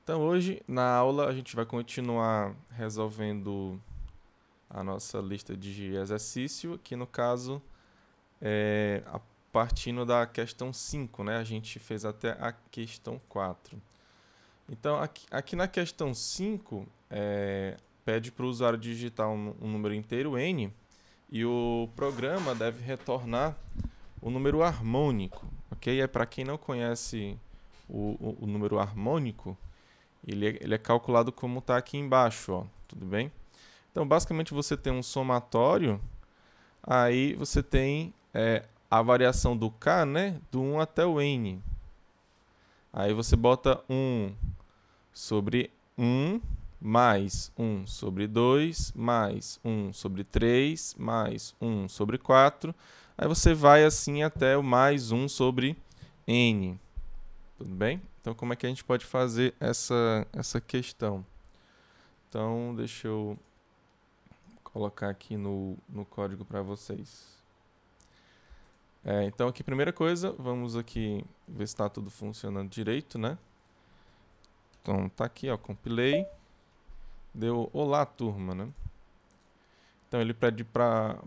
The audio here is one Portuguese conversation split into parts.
Então hoje na aula a gente vai continuar resolvendo a nossa lista de exercício, que no caso partindo da questão 5, né? A gente fez até a questão 4. Então aqui na questão 5 pede para o usuário digitar um número inteiro n e o programa deve retornar o número harmônico, ok? Para quem não conhece o número harmônico, ele é calculado como está aqui embaixo, ó, tudo bem? Então, basicamente, você tem um somatório, aí você tem a variação do k, né, do 1 até o n. Aí você bota 1 sobre 1, mais 1 sobre 2, mais 1 sobre 3, mais 1 sobre 4. Aí você vai assim até o mais 1 sobre n. Tudo bem? Então, como é que a gente pode fazer essa questão? Então, deixa eu colocar aqui no código para vocês. Então, aqui, primeira coisa, vamos aqui ver se está tudo funcionando direito, né? Então, tá aqui, ó, compilei. Deu olá, turma, né? Então, ele pede para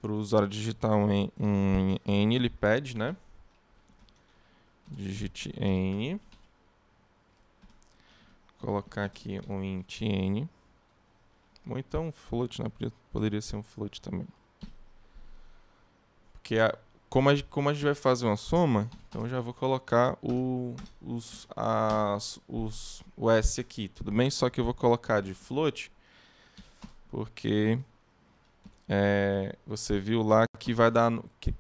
o usuário digitar um n, ele pede, né? Digite n. Colocar aqui um int n. Ou então um float, né? Poderia ser um float também. Porque como a gente vai fazer uma soma, então eu já vou colocar o S aqui, tudo bem? Só que eu vou colocar de float, porque você viu lá que vai dar que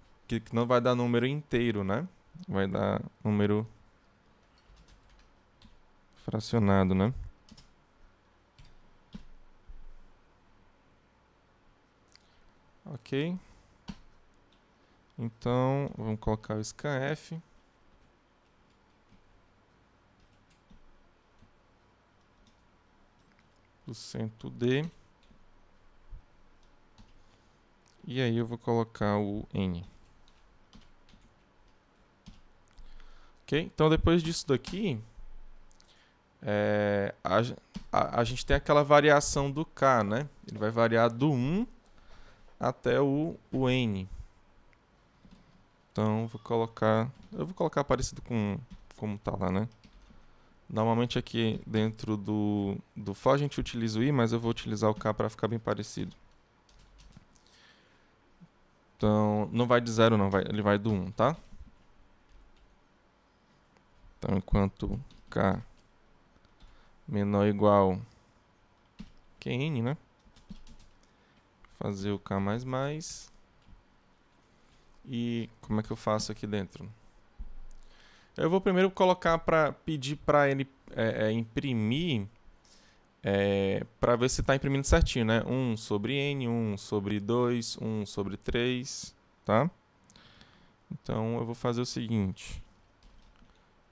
não vai dar número inteiro, né? Vai dar número fracionado, né? Ok. Então, vamos colocar o scanf. %d. E aí eu vou colocar o n. Ok? Então, depois disso daqui, a gente tem aquela variação do k, né? Ele vai variar do 1 até o n. Então, eu vou colocar parecido com como tá lá, né? Normalmente aqui dentro do for a gente utiliza o i, mas eu vou utilizar o k para ficar bem parecido. Então, não vai de 0 não, ele vai do 1, tá? Então, enquanto k menor ou igual que n, né? Fazer o k mais. E como é que eu faço aqui dentro? Eu vou primeiro colocar para pedir para ele imprimir, para ver se está imprimindo certinho, né? 1 sobre n, 1 sobre 2, 1 sobre 3, tá? Então eu vou fazer o seguinte.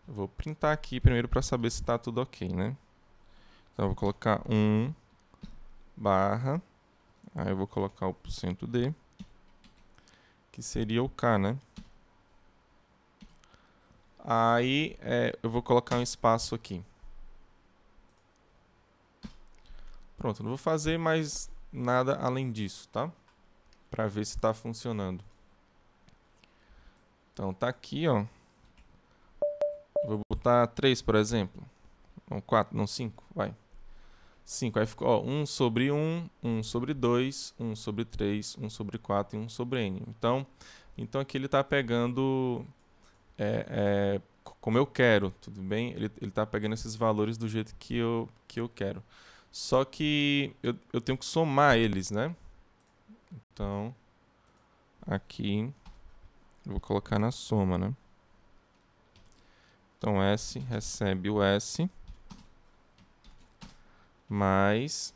Eu vou printar aqui primeiro para saber se está tudo ok, né? Então eu vou colocar 1 barra, aí eu vou colocar o %d, que seria o k, né? Aí eu vou colocar um espaço aqui. Pronto, não vou fazer mais nada além disso, tá? Para ver se está funcionando. Então tá aqui, ó. Vou botar 3, por exemplo. Não, 4, não, 5, vai. 5, aí ficou, ó, 1 sobre 1, 1 sobre 2, 1 sobre 3, 1 sobre 4 e 1 sobre n. Então aqui ele está pegando como eu quero, tudo bem? Ele está pegando esses valores do jeito que eu quero. Só que eu tenho que somar eles, né? Então, aqui, eu vou colocar na soma, né? Então, S recebe o S, mais...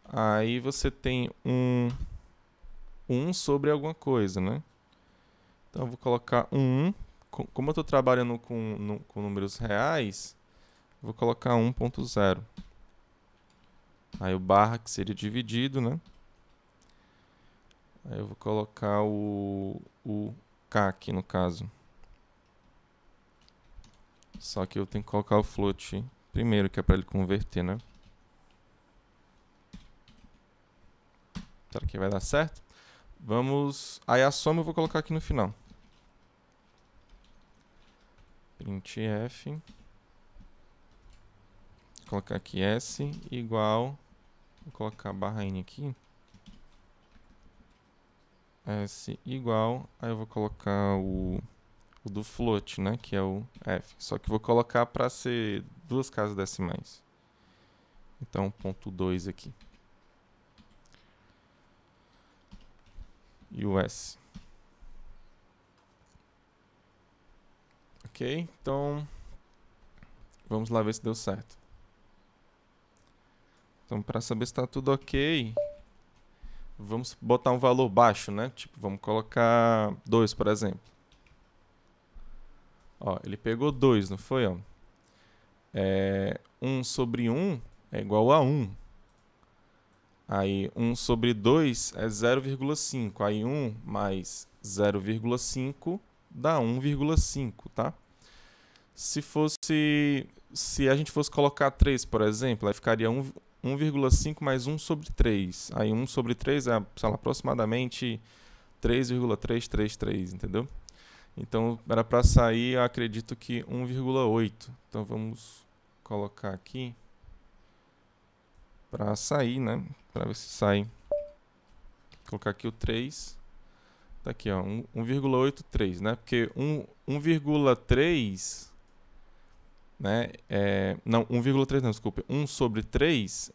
Aí você tem um sobre alguma coisa, né? Então, eu vou colocar 1. Como eu estou trabalhando com números reais, eu vou colocar 1.0. Aí o barra, que seria dividido, né? Aí eu vou colocar o K aqui no caso. Só que eu tenho que colocar o float primeiro, que é para ele converter, né? Será que vai dar certo? Vamos... Aí a soma eu vou colocar aqui no final. Printf. Vou colocar aqui s igual... Vou colocar barra n aqui. S igual... Aí eu vou colocar o do float, né? Que é o f. Só que vou colocar para ser duas casas decimais. Então, ponto 2 aqui. E o s. Ok? Então, vamos lá ver se deu certo. Então, para saber se está tudo ok, vamos botar um valor baixo, né? Tipo, vamos colocar 2, por exemplo. Ó, ele pegou 2, não foi? Ó? 1 sobre 1 é igual a 1. Aí 1 sobre 2 é 0,5. Aí 1 mais 0,5 dá 1,5, tá? Se a gente fosse colocar 3, por exemplo, aí ficaria 1,5 mais 1 sobre 3. Aí 1 sobre 3 é, sei lá, aproximadamente 3,333, entendeu? Então, era para sair, eu acredito que 1,8. Então, vamos colocar aqui para sair, né? Para ver se sai. Vou colocar aqui o 3. Tá aqui, ó, 1,83, né? Porque 1,3, né? Não, 1,3 não, desculpa. 1 sobre 3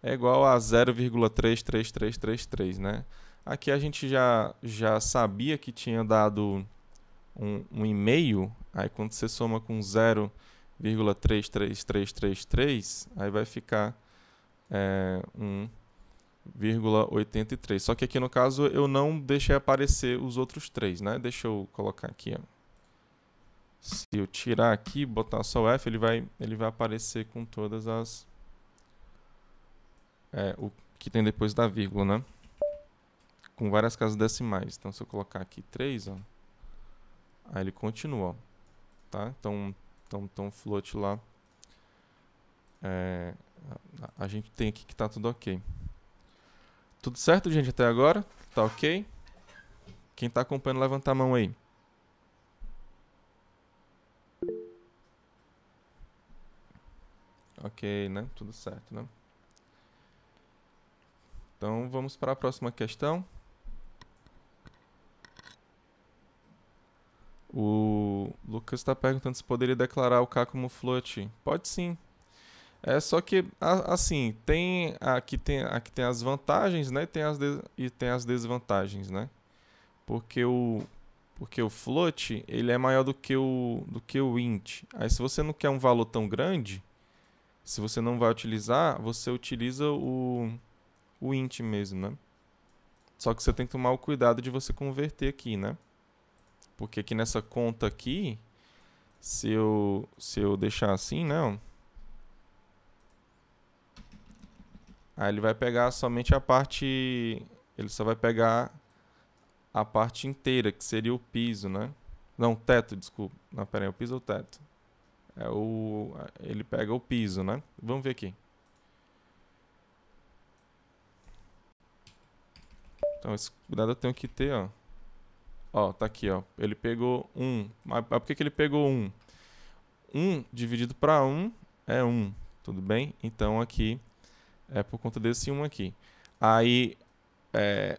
é igual a 0,33333, né? Aqui a gente já sabia que tinha dado um e-mail, aí quando você soma com 0,33333, aí vai ficar 1,83. Só que aqui no caso eu não deixei aparecer os outros 3, né? Deixa eu colocar aqui, ó. Se eu tirar aqui, botar só o F, ele vai aparecer com todas as... o que tem depois da vírgula, né? Com várias casas decimais. Então, se eu colocar aqui 3, ó, aí ele continua, ó, tá? Então float lá. A gente tem aqui que tá tudo ok. Tudo certo, gente, até agora? Tá ok? Quem tá acompanhando, levanta a mão aí. Ok, né? Tudo certo, né? Então, vamos para a próxima questão. O Lucas está perguntando se poderia declarar o K como float. Pode sim. Só que, assim, aqui tem as vantagens, né? E tem as desvantagens, né? Porque o float, ele é maior do que o int. Aí, se você não quer um valor tão grande, se você não vai utilizar, você utiliza o int mesmo, né? Só que você tem que tomar o cuidado de você converter aqui, né? Porque aqui nessa conta aqui, se eu deixar assim, né? Aí ele vai pegar somente a parte... Ele só vai pegar a parte inteira, que seria o piso, né? Não, teto, desculpa. Não, pera aí, o piso ou o teto? Ele pega o piso, né? Vamos ver aqui. Então, esse cuidado eu tenho que ter, ó. Ó, tá aqui, ó. Ele pegou 1. Mas por que ele pegou 1? 1 dividido para 1 é 1, tudo bem? Então, aqui é por conta desse 1 aqui. Aí,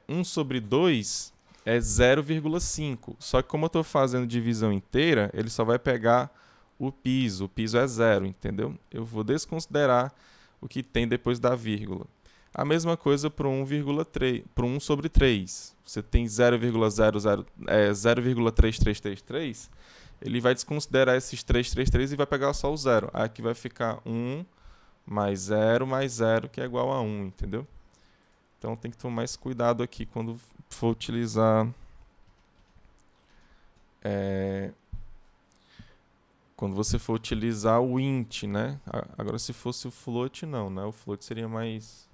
1 sobre 2 é 0,5. Só que como eu estou fazendo divisão inteira, ele só vai pegar o piso. O piso é 0, entendeu? Eu vou desconsiderar o que tem depois da vírgula. A mesma coisa para 1,3, para 1 sobre 3. Você tem 0,3333, ele vai desconsiderar esses 333 e vai pegar só o 0. Aqui vai ficar 1 mais 0, que é igual a 1, entendeu? Então tem que tomar mais cuidado aqui quando for utilizar... quando você for utilizar o int, né? Agora, se fosse o float, não, né? O float seria mais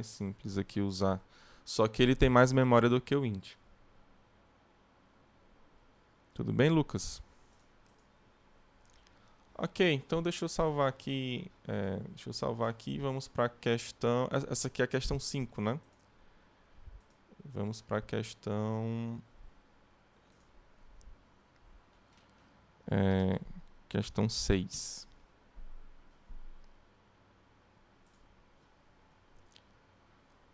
simples aqui usar. Só que ele tem mais memória do que o int. Tudo bem, Lucas? Ok, então deixa eu salvar aqui. E vamos para a questão. Essa aqui é a questão 5, né? Vamos para a questão. Questão 6.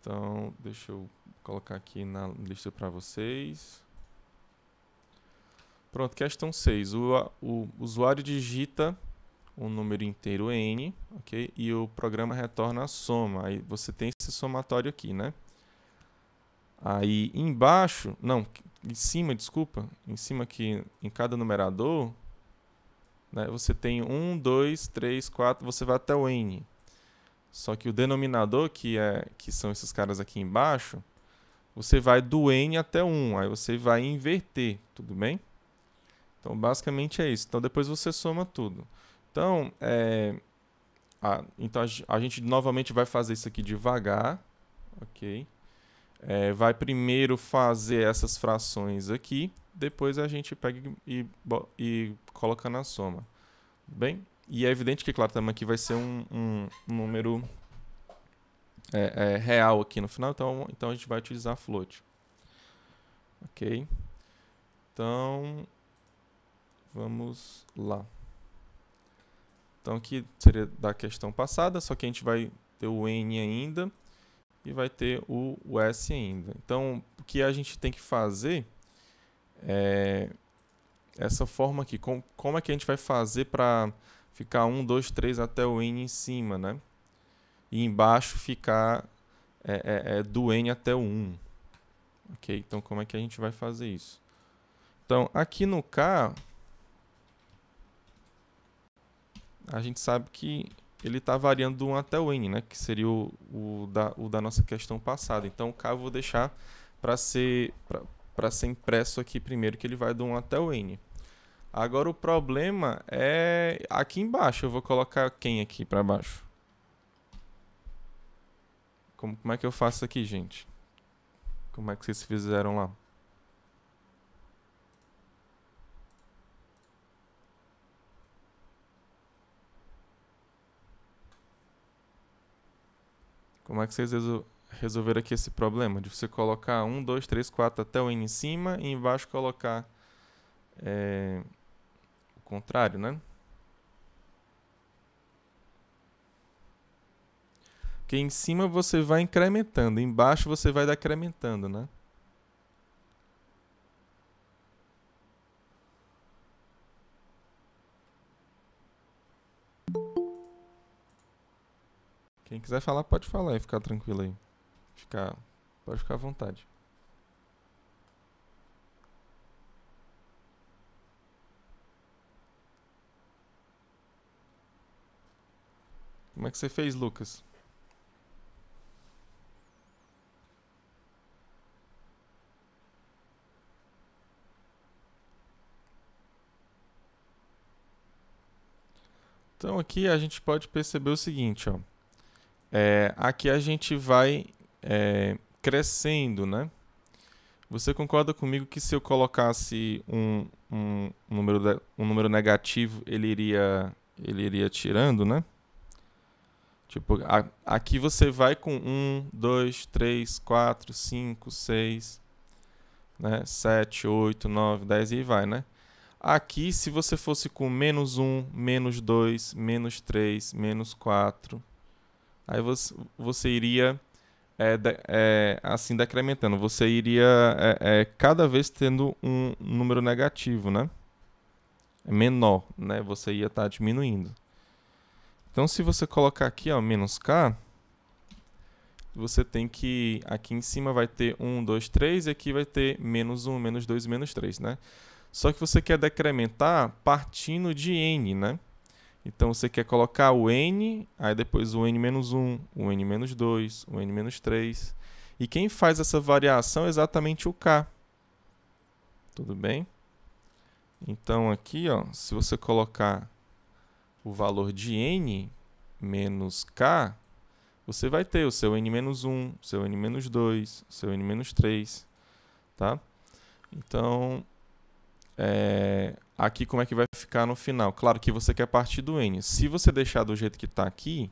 Então, deixa eu colocar aqui na lista para vocês. Pronto, questão 6. O usuário digita um número inteiro n, ok? E o programa retorna a soma. Aí você tem esse somatório aqui, né? Aí embaixo, não, em cima, desculpa, em cima aqui, em cada numerador, né, você tem 1, 2, 3, 4, você vai até o n. Só que o denominador, que são esses caras aqui embaixo, você vai do n até 1, aí você vai inverter, tudo bem? Então, basicamente é isso. Então, depois você soma tudo. Então, a gente novamente vai fazer isso aqui devagar, ok? Vai primeiro fazer essas frações aqui, depois a gente pega e coloca na soma. Bem? E é evidente que, claro, também aqui vai ser um número real aqui no final, então a gente vai utilizar float. Ok? Então, vamos lá. Então aqui seria da questão passada, só que a gente vai ter o n ainda e vai ter o s ainda. Então, o que a gente tem que fazer é essa forma aqui. Como é que a gente vai fazer para ficar 1, 2, 3 até o n em cima, né? E embaixo ficar do n até o 1. Ok? Então, como é que a gente vai fazer isso? Então, aqui no K, a gente sabe que ele está variando do 1 até o n, né? Que seria o da nossa questão passada. Então, o K eu vou deixar para ser impresso aqui primeiro, que ele vai do 1 até o n. Agora, o problema é aqui embaixo. Eu vou colocar quem aqui para baixo? Como é que eu faço aqui, gente? Como é que vocês fizeram lá? Como é que vocês resolveram aqui esse problema? De você colocar 1, 2, 3, 4 até o n em cima e embaixo colocar o contrário, né? Porque em cima você vai incrementando, embaixo você vai decrementando, né? Quem quiser falar, pode falar e ficar tranquilo aí. Pode ficar à vontade. Como é que você fez, Lucas? Então aqui a gente pode perceber o seguinte, ó. Aqui a gente vai crescendo, né? Você concorda comigo que se eu colocasse um número negativo, ele iria tirando, né? Tipo, aqui você vai com 1, 2, 3, 4, 5, 6, né? 7, 8, 9, 10 e vai, né? Aqui, se você fosse com menos 1, menos 2, menos 3, menos 4, aí você iria assim decrementando. Você iria cada vez tendo um número negativo, né? Menor, né? Você ia estar diminuindo. Então, se você colocar aqui, ó, menos k, você tem que... Aqui em cima vai ter 1, 2, 3 e aqui vai ter menos 1, menos 2 e menos 3, né? Só que você quer decrementar partindo de n, né? Então, você quer colocar o n, aí depois o n menos 1, o n menos 2, o n menos 3. E quem faz essa variação é exatamente o k. Tudo bem? Então, aqui, ó, se você colocar o valor de n menos k, você vai ter o seu n menos 1, o seu n menos 2, o seu n menos 3, tá? Então, aqui como é que vai ficar no final? Claro que você quer partir do n. Se você deixar do jeito que está aqui,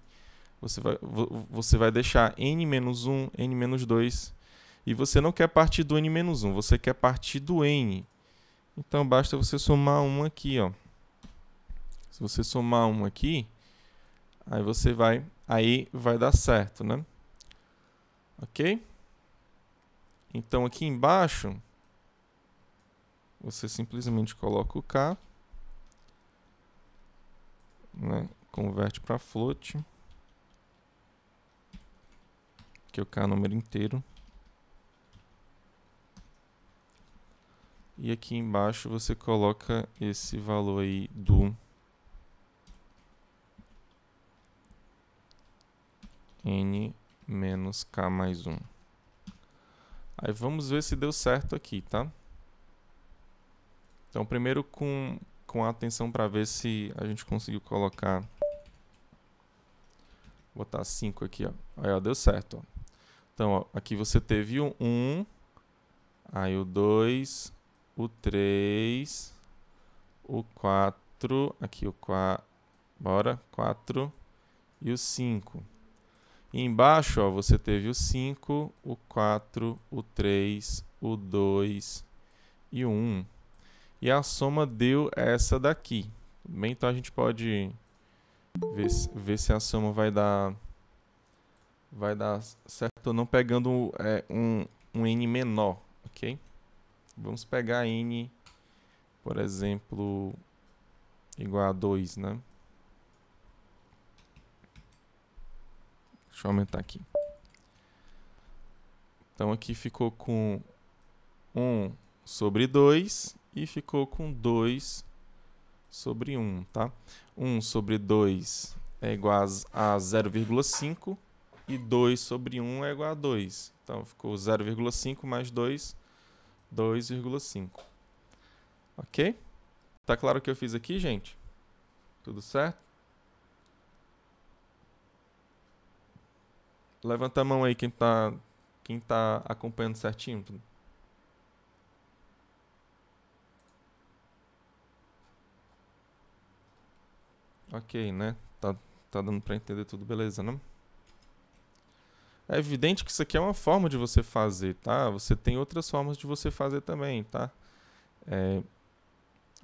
você vai deixar n-1, n-2, e você não quer partir do n-1, você quer partir do n. Então basta você somar 1 aqui, ó. Se você somar 1 aqui, aí vai dar certo, né? Ok? Então aqui embaixo, você simplesmente coloca o k, né? Converte para float, que o k é o número inteiro. E aqui embaixo você coloca esse valor aí do n menos k mais 1. Aí vamos ver se deu certo aqui, tá? Então, primeiro com atenção para ver se a gente conseguiu colocar... Vou botar 5 aqui, ó. Aí, ó, deu certo, ó. Então, ó, aqui você teve o 1, aí o 2, o 3, o 4, aqui o 4, bora, 4 e o 5. E embaixo, ó, você teve o 5, o 4, o 3, o 2 e o 1. E a soma deu essa daqui. Bem, então a gente pode ver se a soma vai dar certo ou não, pegando um n menor, ok? Vamos pegar n, por exemplo, igual a 2, né? Deixa eu aumentar aqui. Então aqui ficou com 1 sobre 2 e ficou com 2 sobre 1, tá? 1 sobre 2 é igual a 0,5 e 2 sobre 1 é igual a 2. Então ficou 0,5 mais 2, 2,5. Ok? Tá claro o que eu fiz aqui, gente? Tudo certo? Levanta a mão aí quem tá acompanhando certinho. Ok, né? Tá dando pra entender tudo, beleza, né? É evidente que isso aqui é uma forma de você fazer, tá? Você tem outras formas de você fazer também, tá?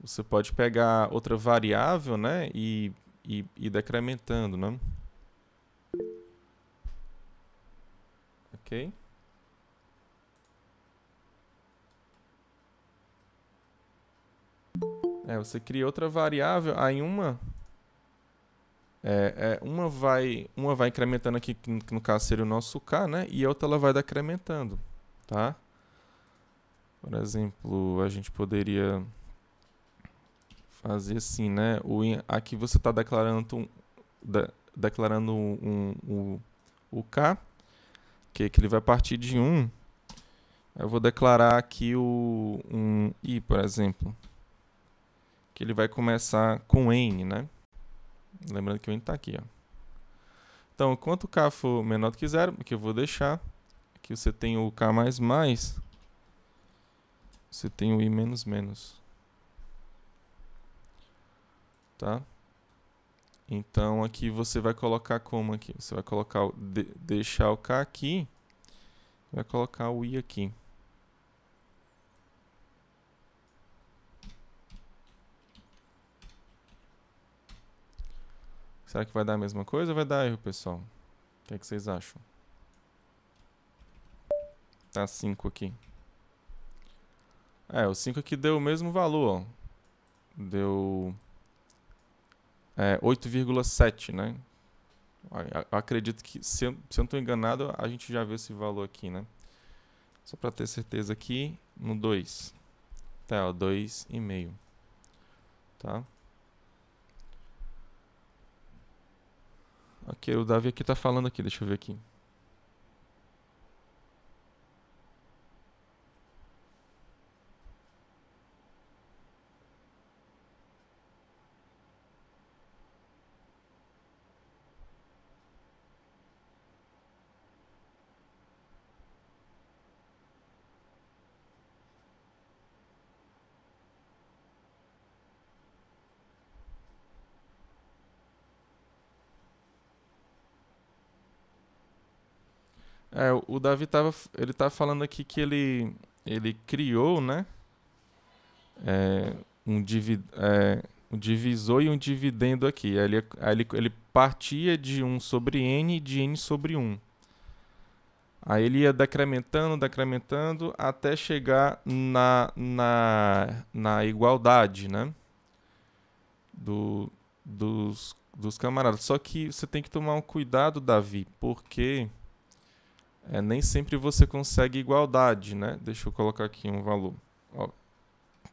Você pode pegar outra variável, né? E decrementando, né? Ok? Você cria outra variável, aí uma vai incrementando aqui, que no caso seria o nosso k, né? E a outra ela vai decrementando, tá? Por exemplo, a gente poderia fazer assim, né? Aqui você está declarando o k, que ele vai partir de 1. Eu vou declarar aqui um i, por exemplo, que ele vai começar com n, né? Lembrando que o n está aqui, ó. Então, enquanto o k for menor do que 0, que eu vou deixar, aqui você tem o k mais, você tem o i menos menos. Tá? Então, aqui você vai colocar como aqui? Você vai colocar deixar o k aqui, vai colocar o i aqui. Será que vai dar a mesma coisa ou vai dar erro, pessoal? O que é que vocês acham? Tá 5 aqui. O 5 aqui deu o mesmo valor, ó. Deu 8,7, né? Eu acredito que, se eu não estou enganado, a gente já viu esse valor aqui, né? Só para ter certeza aqui, no 2. Tá, ó, 2,5. Tá? Ok, o Davi aqui tá falando aqui, deixa eu ver aqui. O Davi ele tá falando aqui que ele criou, né? é, um divisor e um dividendo aqui. Aí ele partia de 1 sobre n e de n sobre 1. Aí ele ia decrementando, decrementando, até chegar na igualdade, né? Dos camaradas. Só que você tem que tomar um cuidado, Davi, porque nem sempre você consegue igualdade, né? Deixa eu colocar aqui um valor. Ó,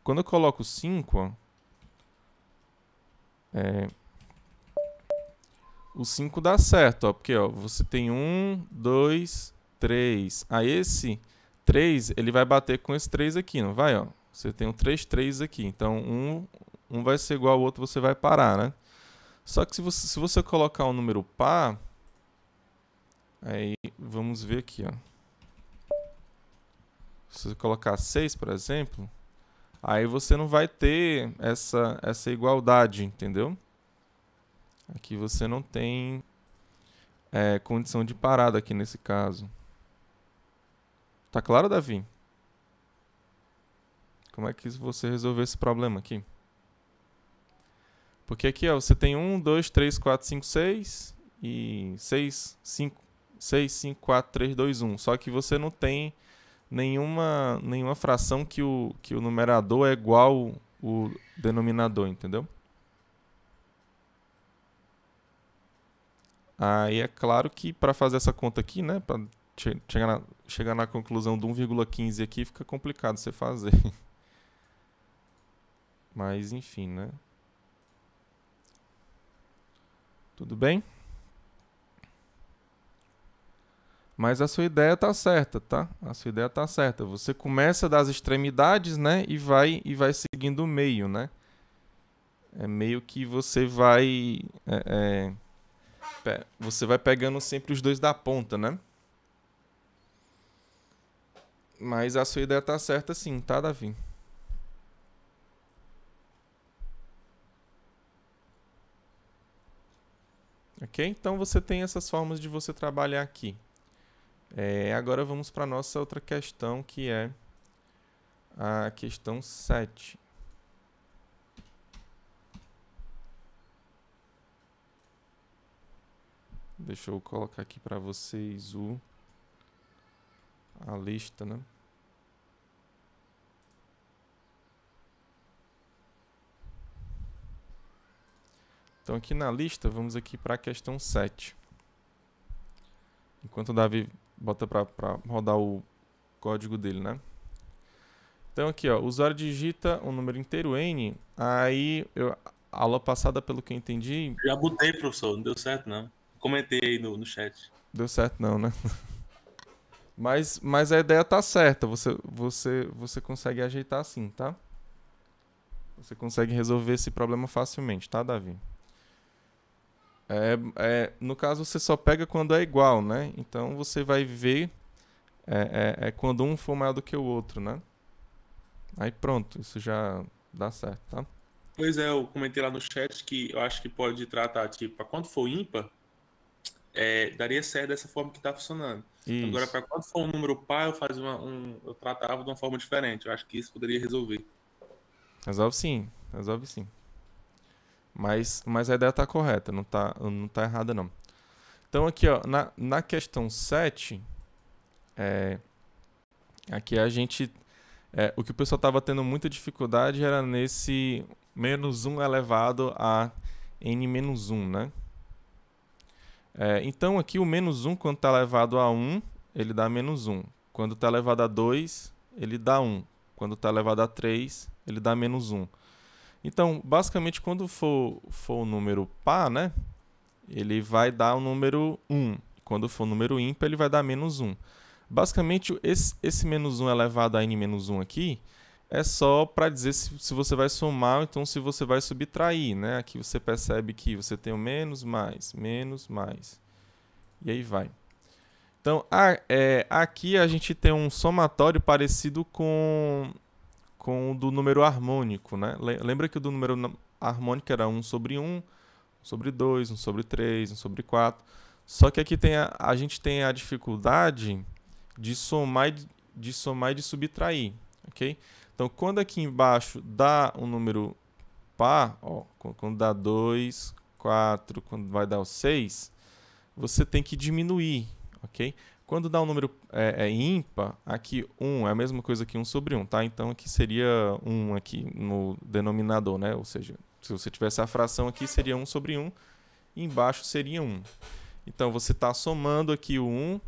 quando eu coloco 5, ó, o 5 dá certo, ó, porque ó, você tem 1, 2, 3. Aí esse 3, ele vai bater com esse 3 aqui, não vai? Ó? Você tem um 3, 3 aqui. Então, um vai ser igual ao outro, você vai parar, né? Só que se você colocar um número par, aí vamos ver aqui, ó. Se você colocar 6, por exemplo, aí você não vai ter essa igualdade, entendeu? Aqui você não tem condição de parada aqui nesse caso. Tá claro, Davi? Como é que você resolveu esse problema aqui? Porque aqui ó, você tem 1, 2, 3, 4, 5, 6 e 6, 5, 4, 3, 2, 1. Só que você não tem nenhuma fração que o numerador é igual o denominador, entendeu? Aí é claro que para fazer essa conta aqui, né, para chegar na conclusão do 1,15 aqui, fica complicado você fazer. Mas enfim, né? Tudo bem? Mas a sua ideia tá certa, tá? A sua ideia tá certa. Você começa das extremidades, né, e vai seguindo o meio, né? É meio que você vai pegando sempre os dois da ponta, né? Mas a sua ideia tá certa sim, tá, Davi? Ok? Então você tem essas formas de você trabalhar aqui. Agora vamos para a nossa outra questão, que é a questão 7. Deixa eu colocar aqui para vocês a lista, né? Então aqui na lista, vamos aqui para a questão 7. Enquanto o Davi bota para rodar o código dele, né? Então aqui, ó, o usuário digita um número inteiro n, aí a aula passada, pelo que eu entendi... Já botei, professor, não deu certo não. Comentei aí no chat. Deu certo não, né? Mas a ideia tá certa, você consegue ajeitar assim, tá? Você consegue resolver esse problema facilmente, tá, Davi? No caso, você só pega quando é igual, né? Então você vai ver quando um for maior do que o outro, né? Aí pronto, isso já dá certo, tá? Pois é, eu comentei lá no chat que eu acho que pode tratar, tipo, para quando for ímpar, daria certo dessa forma que está funcionando. Agora, Isso. para quando for um número par, eu tratava de uma forma diferente. Eu acho que isso poderia resolver. Resolve sim, resolve sim. Mas a ideia tá correta, não tá errada não. Então aqui, ó, na questão 7, aqui a gente... o que o pessoal estava tendo muita dificuldade era nesse menos 1 elevado a n menos 1, né? Então aqui o menos 1, quando está elevado a 1, ele dá menos 1. Quando está elevado a 2, ele dá 1. Quando está elevado a 3, ele dá menos 1. Então, basicamente, quando for o número par, né, ele vai dar o número 1. Quando for o número ímpar, ele vai dar menos 1. Basicamente, esse menos 1 elevado a n menos 1 aqui é só para dizer se você vai somar ou então se você vai subtrair, né? Aqui você percebe que você tem o menos, mais, menos, mais. E aí vai. Então, aqui a gente tem um somatório parecido com o do número harmônico, né? Lembra que o do número harmônico era 1 sobre 1, 1 sobre 2, 1 sobre 3, 1 sobre 4. Só que aqui a gente tem a dificuldade de somar, e de subtrair, ok? Então, quando aqui embaixo dá um número par, ó, quando dá 2, 4, quando vai dar o 6, você tem que diminuir, ok? Quando dá um número ímpar, aqui 1 é a mesma coisa que 1 sobre 1, tá? Então aqui seria 1 aqui no denominador, né? Ou seja, se você tivesse a fração aqui, seria 1 sobre 1, e embaixo seria 1. Então você está somando aqui o 1,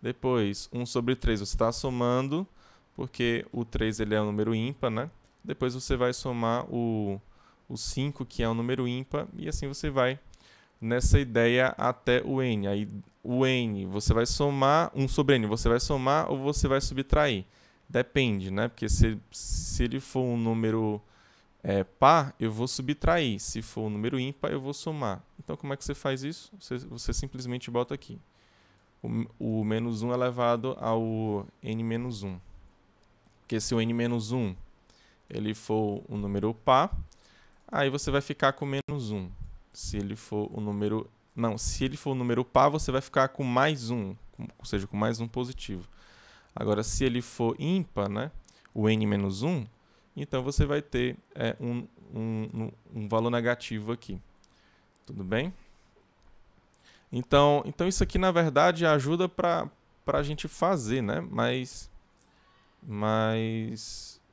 depois 1 sobre 3 você está somando, porque o 3 ele é um número ímpar, né? Depois você vai somar o 5, que é um número ímpar, e assim você vai nessa ideia até o n. Aí o n você vai somar, 1 sobre n você vai somar ou você vai subtrair? Depende, né? Porque se ele for um número par, eu vou subtrair. Se for um número ímpar, eu vou somar. Então, como é que você faz isso? Você simplesmente bota aqui. O menos 1 elevado ao n menos 1. Porque se o n menos 1 ele for um número par, aí você vai ficar com menos 1. Se ele for um número... Não, se ele for um número par, você vai ficar com mais 1. Ou seja, com mais 1 positivo. Agora, se ele for ímpar, né, o n menos 1, então você vai ter um valor negativo aqui. Tudo bem? Então isso aqui, na verdade, ajuda para a gente fazer, né? Mas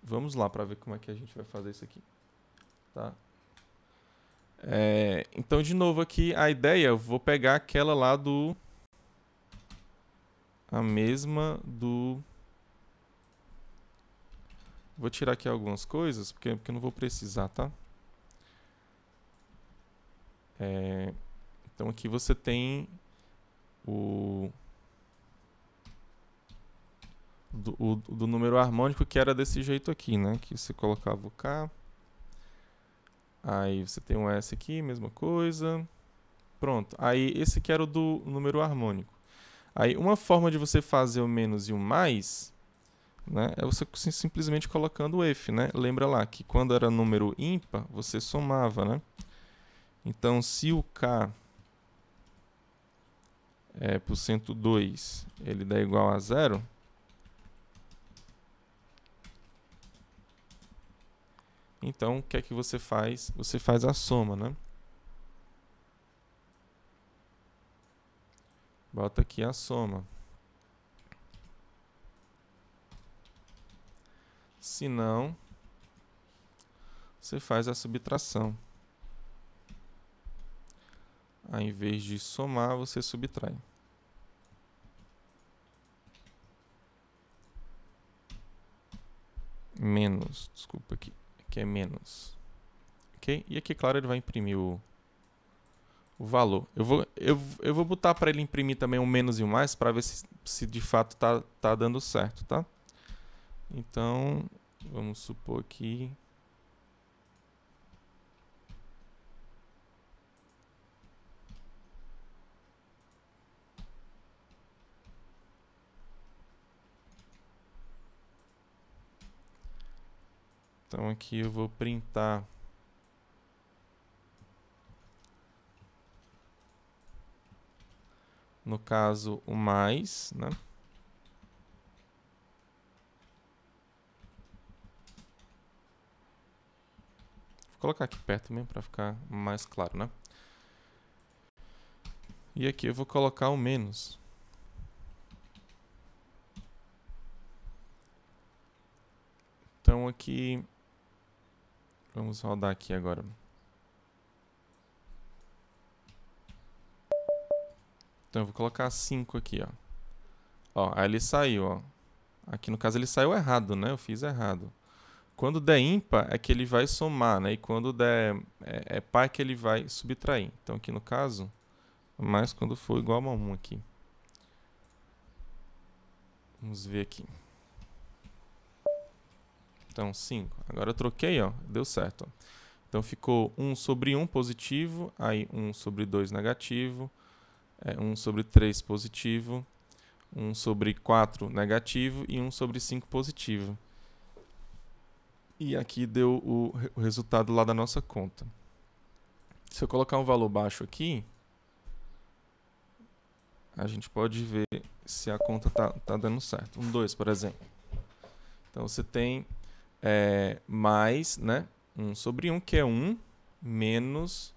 vamos lá para ver como é que a gente vai fazer isso aqui. Tá? Então, de novo aqui, a ideia, eu vou pegar aquela lá do... A mesma do... Vou tirar aqui algumas coisas, porque eu não vou precisar, tá? Então, aqui você tem do número harmônico, que era desse jeito aqui, né? Que você colocava o K. Aí você tem um S aqui, mesma coisa. Pronto. Aí esse aqui era o do número harmônico. Aí uma forma de você fazer o menos e o mais, né, é você simplesmente colocando o F, né? Lembra lá que quando era número ímpar, você somava, né? Então, se o K por 102 ele dá igual a 0, então o que é que você faz? Você faz a soma, né? Bota aqui a soma. Se não, você faz a subtração. Ao invés de somar, você subtrai. Menos, desculpa aqui. Aqui é menos. Ok? E aqui, claro, ele vai imprimir o valor. Eu vou botar para ele imprimir também um menos e um mais para ver se de fato tá dando certo, tá? Então, vamos supor que... Então, aqui eu vou printar... No caso, o mais, né? Vou colocar aqui perto mesmo para ficar mais claro, né? E aqui eu vou colocar o menos. Então aqui... Vamos rodar aqui agora. Então eu vou colocar 5 aqui, ó. Ó, aí ele saiu, ó. Aqui no caso ele saiu errado, né? Eu fiz errado. Quando der ímpar é que ele vai somar, né? E quando der par é que ele vai subtrair. Então aqui no caso, mais quando for igual a 1 aqui. Vamos ver aqui. Então 5. Agora eu troquei, ó. Deu certo, ó. Então ficou 1 sobre 1 positivo, aí 1 sobre 2 negativo, 1 sobre 3 positivo, 1 sobre 4 negativo e 1 sobre 5 positivo. E aqui deu o resultado lá da nossa conta. Se eu colocar um valor baixo aqui, a gente pode ver se a conta tá dando certo. 2, por exemplo. Então, você tem mais, né? 1 sobre 1, que é 1, menos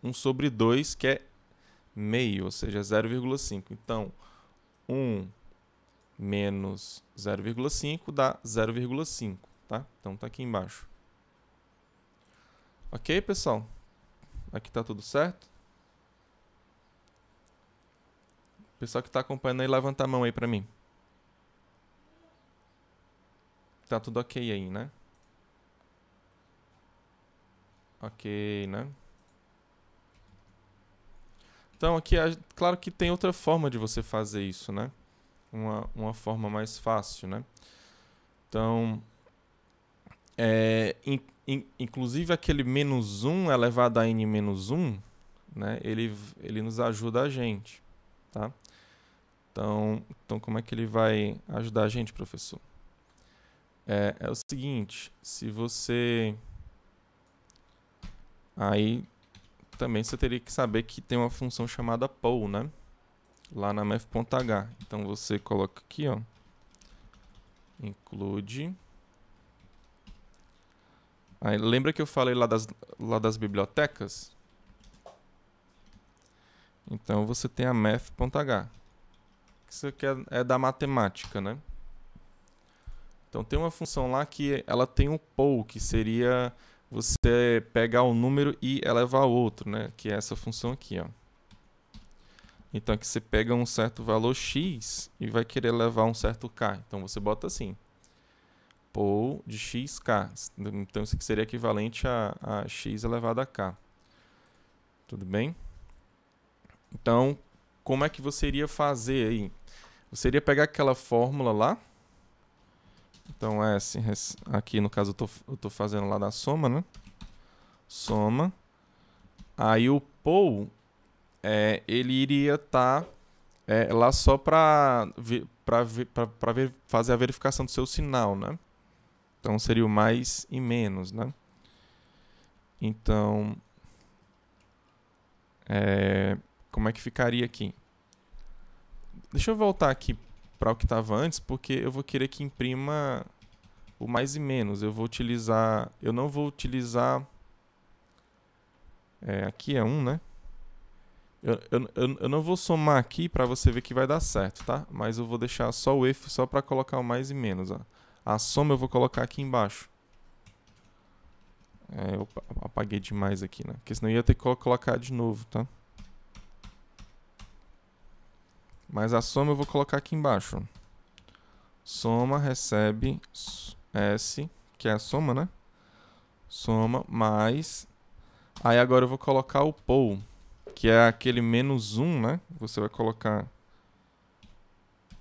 1 sobre 2, que é meio, ou seja, 0,5. Então, 1 menos 0,5 dá 0,5, tá? Então, tá aqui embaixo. Ok, pessoal? Aqui tá tudo certo? O pessoal que tá acompanhando aí, levanta a mão aí pra mim. Tá tudo ok aí, né? Ok, né? Então, aqui, claro que tem outra forma de você fazer isso, né? Uma forma mais fácil, né? Então, inclusive aquele menos 1 elevado a n menos 1, né? Ele nos ajuda a gente, tá? Então, como é que ele vai ajudar a gente, professor? É o seguinte, se você... Aí, também você teria que saber que tem uma função chamada poll, né? Lá na math.h. Então, você coloca aqui, ó. Include... Aí, lembra que eu falei lá das bibliotecas? Então, você tem a math.h. Isso aqui é da matemática, né? Então, tem uma função lá que ela tem um poll, que seria você pegar um número e elevar outro, né? Que é essa função aqui, ó. Então, aqui você pega um certo valor x e vai querer levar um certo k. Então, você bota assim, poll de xk. Então, isso aqui seria equivalente a x elevado a k. Tudo bem? Então, como é que você iria fazer aí? Você iria pegar aquela fórmula lá. Então, aqui no caso eu tô fazendo lá da soma, né? Soma. Aí o poll, ele iria estar lá só para fazer a verificação do seu sinal, né? Então, seria o mais e menos, né? Então, como é que ficaria aqui? Deixa eu voltar aqui para o que estava antes, porque eu vou querer que imprima o mais e menos. Eu não vou utilizar... aqui é 1, né? Eu não vou somar aqui para você ver que vai dar certo, tá? Mas eu vou deixar só o if só para colocar o mais e menos. Ó. A soma eu vou colocar aqui embaixo. Eu apaguei demais aqui, né? Porque senão eu ia ter que colocar de novo, tá? Mas a soma eu vou colocar aqui embaixo. Soma recebe S, que é a soma, né? Soma mais... Aí agora eu vou colocar o poll, que é aquele menos 1, né? Você vai colocar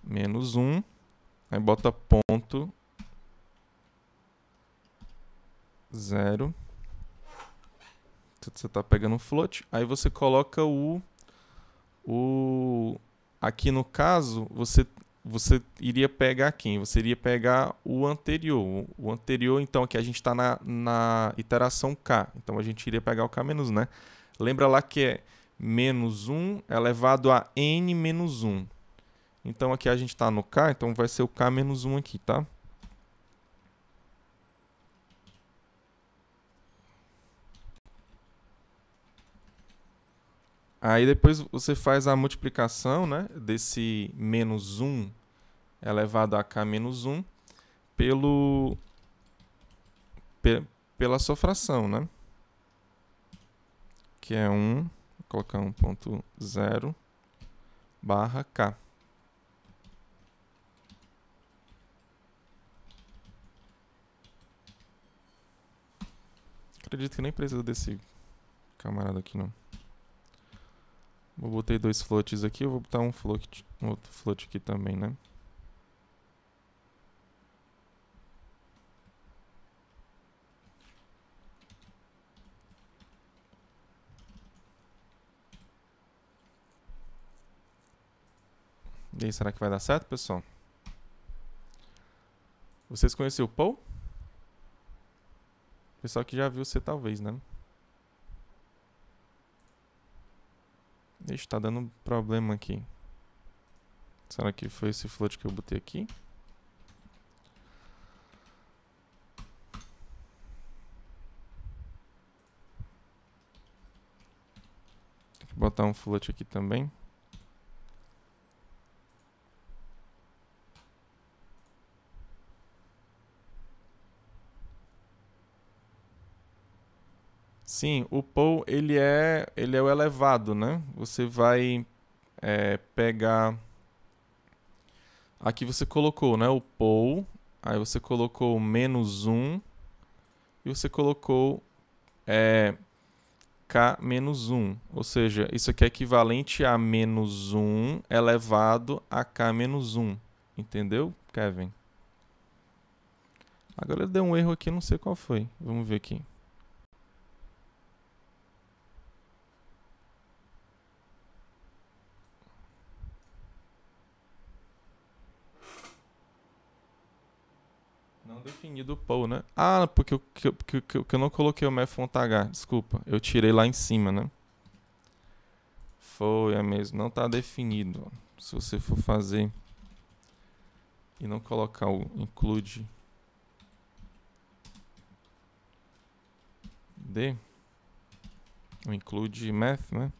menos 1, aí bota ponto 0. Você está pegando o float. Aí você coloca aqui no caso, você iria pegar quem? Você iria pegar o anterior. O anterior, então, aqui a gente está na iteração k. Então, a gente iria pegar o k menos 1, né? Lembra lá que é menos 1 elevado a n menos 1. Então, aqui a gente está no k, então vai ser o k menos 1 aqui, tá? Aí depois você faz a multiplicação, né, desse menos 1 elevado a k menos 1 pela sua fração, né? Que é 1, vou colocar 1.0 barra k. Acredito que nem precisa desse camarada aqui, não. Eu botei 2 floats aqui, eu vou botar um outro float aqui também, né? E aí, será que vai dar certo, pessoal? Vocês conheciam o poll? Pessoal que já viu você talvez, né? Ixi, tá dando problema aqui. Será que foi esse float que eu botei aqui? Tem que botar um float aqui também. Sim, o poll ele é o elevado, né? Você vai pegar... Aqui você colocou, né, o poll, aí você colocou -1 e você colocou K-1. Ou seja, isso aqui é equivalente a -1 elevado a K-1. Entendeu, Kevin? Agora deu um erro aqui, não sei qual foi. Vamos ver aqui. Não definido o poll, né? Ah, porque eu não coloquei o math.h. Desculpa, eu tirei lá em cima, né? Foi, é mesmo. Não está definido. Se você for fazer e não colocar o include D, o include math, né?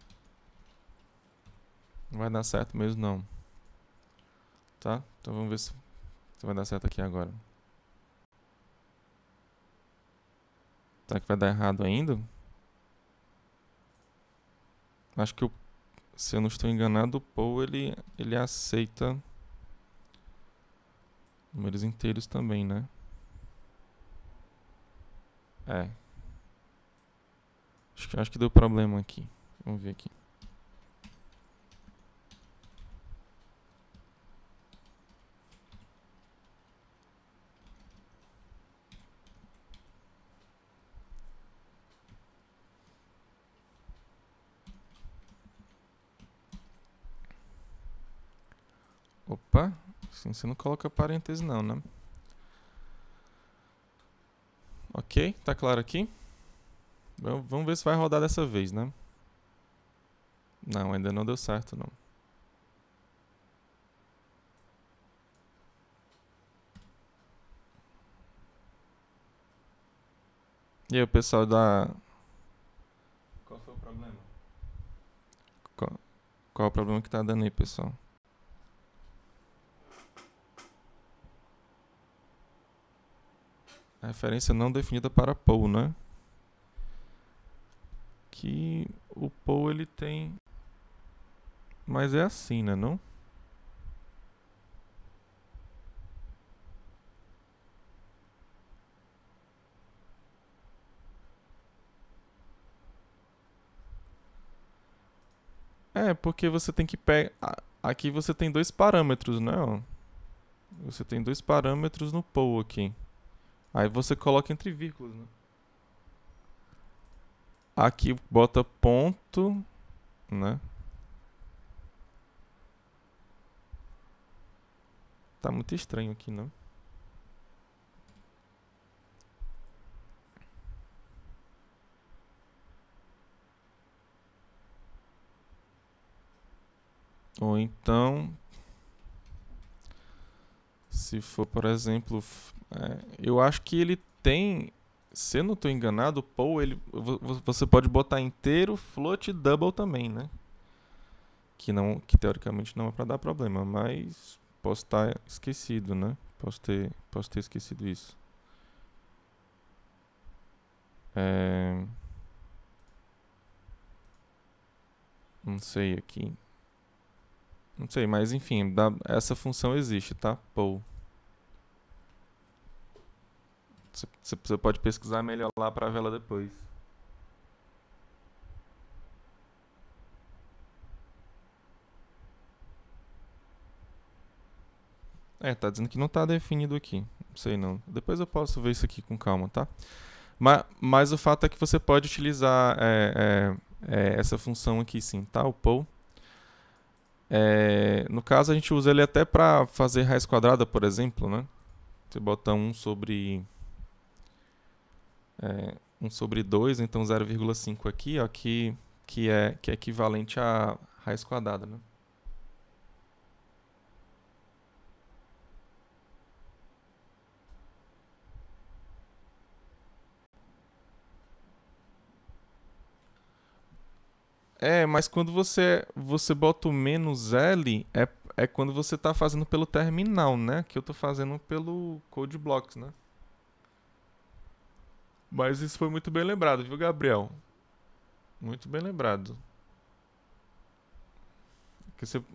Não vai dar certo mesmo, não. Tá? Então vamos ver se vai dar certo aqui agora. Será que vai dar errado ainda? Acho que, se eu não estou enganado, o poll ele aceita números inteiros também, né? É. Acho que deu problema aqui. Vamos ver aqui. Opa, assim você não coloca parêntese não, né? Ok, tá claro aqui? Vamos ver se vai rodar dessa vez, né? Não, ainda não deu certo, não. E aí, o pessoal da... Qual foi o problema? Qual é o problema que tá dando aí, pessoal? A referência não definida para poll, né? Que o poll ele tem... Mas é assim, né, não? É, porque você tem que pegar... Aqui você tem dois parâmetros, né? Ó. Você tem dois parâmetros no poll aqui. Aí você coloca entre vírgulas, né? Aqui bota ponto, né? Tá muito estranho aqui, não? Ou então, se for, por exemplo, eu acho que ele tem, se eu não estou enganado, o poll, você pode botar inteiro, float e double também, né? Que teoricamente não é para dar problema, mas posso estar esquecido, né? Posso ter esquecido isso. Não sei aqui. Não sei, mas enfim, essa função existe, tá? Poll. Você pode pesquisar melhor lá para ver ela depois. Tá dizendo que não tá definido aqui. Não sei não. Depois eu posso ver isso aqui com calma, tá? Mas o fato é que você pode utilizar essa função aqui sim, tá? O poll. No caso, a gente usa ele até para fazer raiz quadrada, por exemplo, né? Você bota 1 sobre 2, então 0,5 aqui, ó, que é equivalente a raiz quadrada, né? Mas quando você bota o menos L, é quando você está fazendo pelo terminal, né? Que eu estou fazendo pelo Code Blocks, né? Mas isso foi muito bem lembrado, viu, Gabriel? Muito bem lembrado.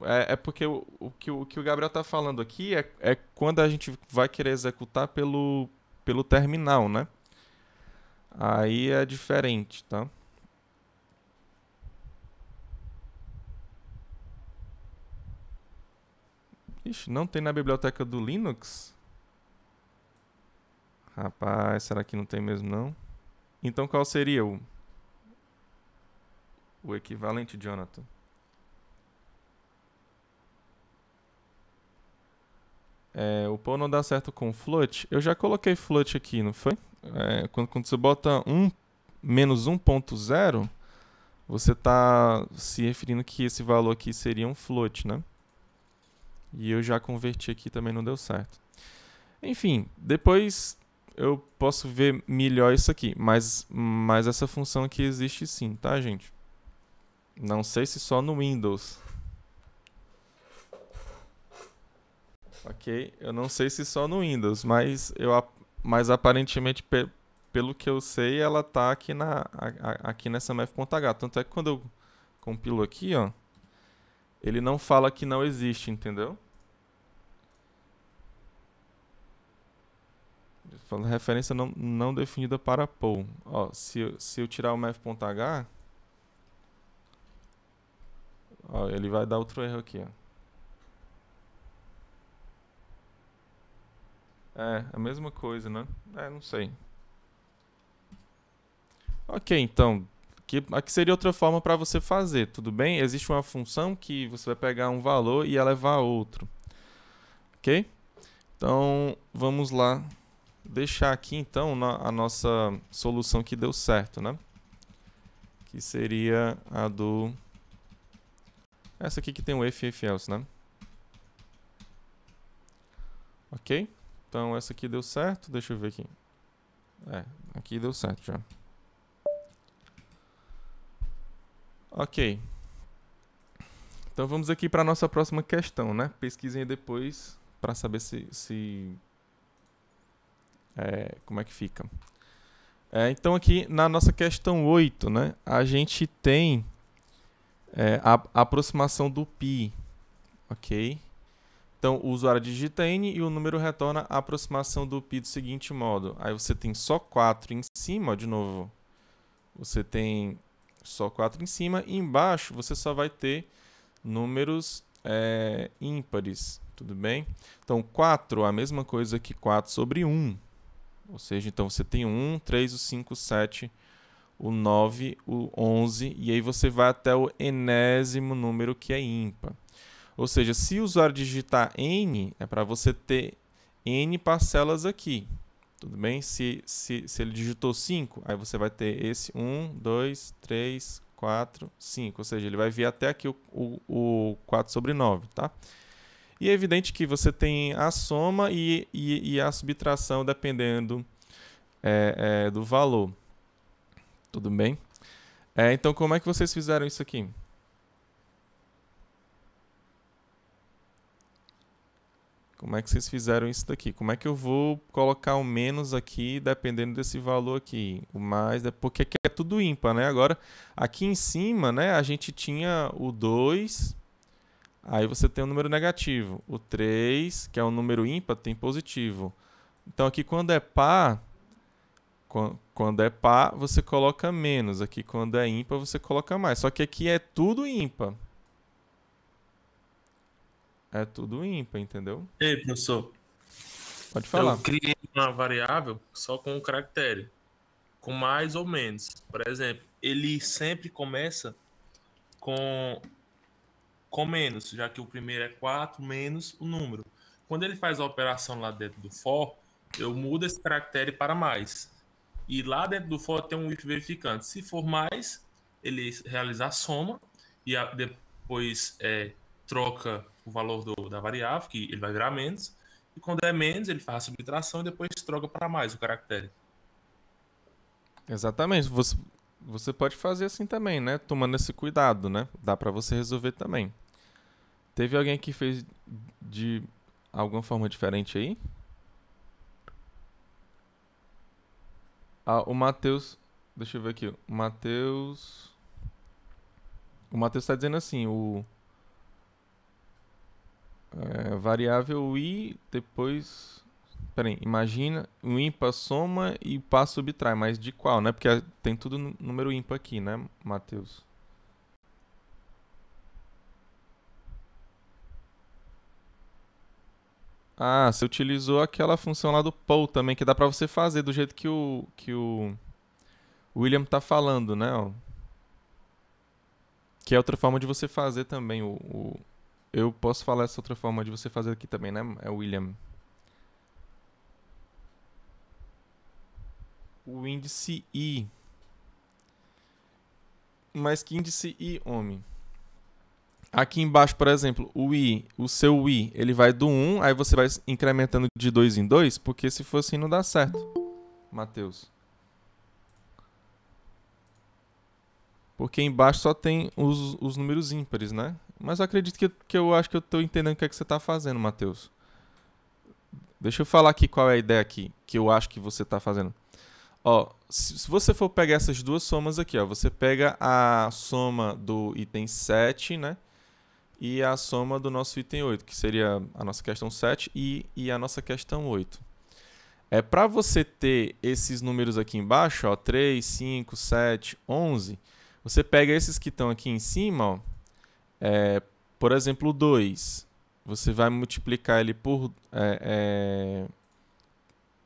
É porque o que o Gabriel está falando aqui é quando a gente vai querer executar pelo terminal, né? Aí é diferente, tá? Ixi, não tem na biblioteca do Linux? Rapaz, será que não tem mesmo não? Então qual seria o equivalente, Jonathan? O Paul não dá certo com float. Eu já coloquei float aqui, não foi? Quando você bota menos 1.0, você está se referindo que esse valor aqui seria um float, né? E eu já converti aqui, também não deu certo. Enfim, depois eu posso ver melhor isso aqui, mas essa função aqui existe sim, tá, gente? Não sei se só no Windows. Ok, eu não sei se só no Windows, mas aparentemente, pelo que eu sei, ela tá aqui nessa math.h. Tanto é que quando eu compilo aqui, ó, ele não fala que não existe, entendeu? Falando referência não definida para Paul. Ó, se eu tirar o math.h, ó, ele vai dar outro erro aqui, ó. É a mesma coisa, né? Não sei. Ok, então, aqui seria outra forma para você fazer, tudo bem? Existe uma função que você vai pegar um valor e elevar a outro. Ok? Então, vamos lá deixar aqui, então, a nossa solução que deu certo, né? Que seria a do... Essa aqui que tem o if else, né? Ok? Então, essa aqui deu certo. Deixa eu ver aqui. Aqui deu certo já. Ok. Então, vamos aqui para a nossa próxima questão, né? Pesquisem depois para saber como é que fica. Então, aqui na nossa questão 8, né? A gente tem a aproximação do π. Ok? Então, o usuário digita n e o número retorna a aproximação do π do seguinte modo. Aí você tem só 4 em cima, ó, de novo. Você tem só 4 em cima e embaixo você só vai ter números ímpares, tudo bem? Então, 4 é a mesma coisa que 4 sobre 1. Ou seja, então você tem o 1, 3, o 5, o 7, o 9, o 11, e aí você vai até o enésimo número que é ímpar. Ou seja, se o usuário digitar n, é para você ter n parcelas aqui. Tudo bem? Se ele digitou 5, aí você vai ter esse 1, 2, 3, 4, 5. Ou seja, ele vai vir até aqui o 4 sobre 9, tá? E é evidente que você tem a soma e a subtração dependendo do valor. Tudo bem? Então, como é que vocês fizeram isso aqui? Como é que vocês fizeram isso daqui? Como é que eu vou colocar o menos aqui, dependendo desse valor aqui? O mais, porque aqui é tudo ímpar, né? Agora, aqui em cima, né, a gente tinha o 2, aí você tem um número negativo. O 3, que é um número ímpar, tem positivo. Então, aqui quando é par, você coloca menos. Aqui quando é ímpar, você coloca mais. Só que aqui é tudo ímpar. É tudo ímpar, entendeu? Ei, professor, Pode falar. eu criei uma variável só com um caractere, com mais ou menos. Por exemplo, ele sempre começa com menos, já que o primeiro é 4 menos o número. Quando ele faz a operação lá dentro do for, eu mudo esse caractere para mais. E lá dentro do for tem um if verificante. Se for mais, ele realiza a soma e depois troca o valor da variável, que ele vai virar menos. E quando é menos, ele faz a subtração e depois troca para mais o caractere. Exatamente. você pode fazer assim também, né? Tomando esse cuidado, né? Dá para você resolver também. Teve alguém que fez de alguma forma diferente aí? Ah, o Matheus. Deixa eu ver aqui. O Matheus. O Matheus está dizendo assim: variável i, depois. Peraí, imagina o ímpar soma e par subtrai, mas de qual, né? Porque tem tudo número ímpar aqui, né, Matheus? Ah, você utilizou aquela função lá do poll também, que dá pra você fazer do jeito que o William tá falando, né? Ó. Que é outra forma de você fazer também. Eu posso falar essa outra forma de você fazer aqui também, né? É o William. O índice I. Mas que índice I, homem? Aqui embaixo, por exemplo, o seu I, ele vai do 1, aí você vai incrementando de 2 em 2, porque se for assim não dá certo, Matheus. Porque embaixo só tem os números ímpares, né? Mas eu acredito que eu acho que eu estou entendendo o que é que você está fazendo, Matheus. Deixa eu falar aqui qual é a ideia aqui, que eu acho que você está fazendo. Ó, se você for pegar essas duas somas aqui, ó, você pega a soma do item 7, né? E a soma do nosso item 8, que seria a nossa questão 7 e a nossa questão 8. Para você ter esses números aqui embaixo, ó, 3, 5, 7, 11, você pega esses que estão aqui em cima, ó, por exemplo, o 2. Você vai multiplicar ele por...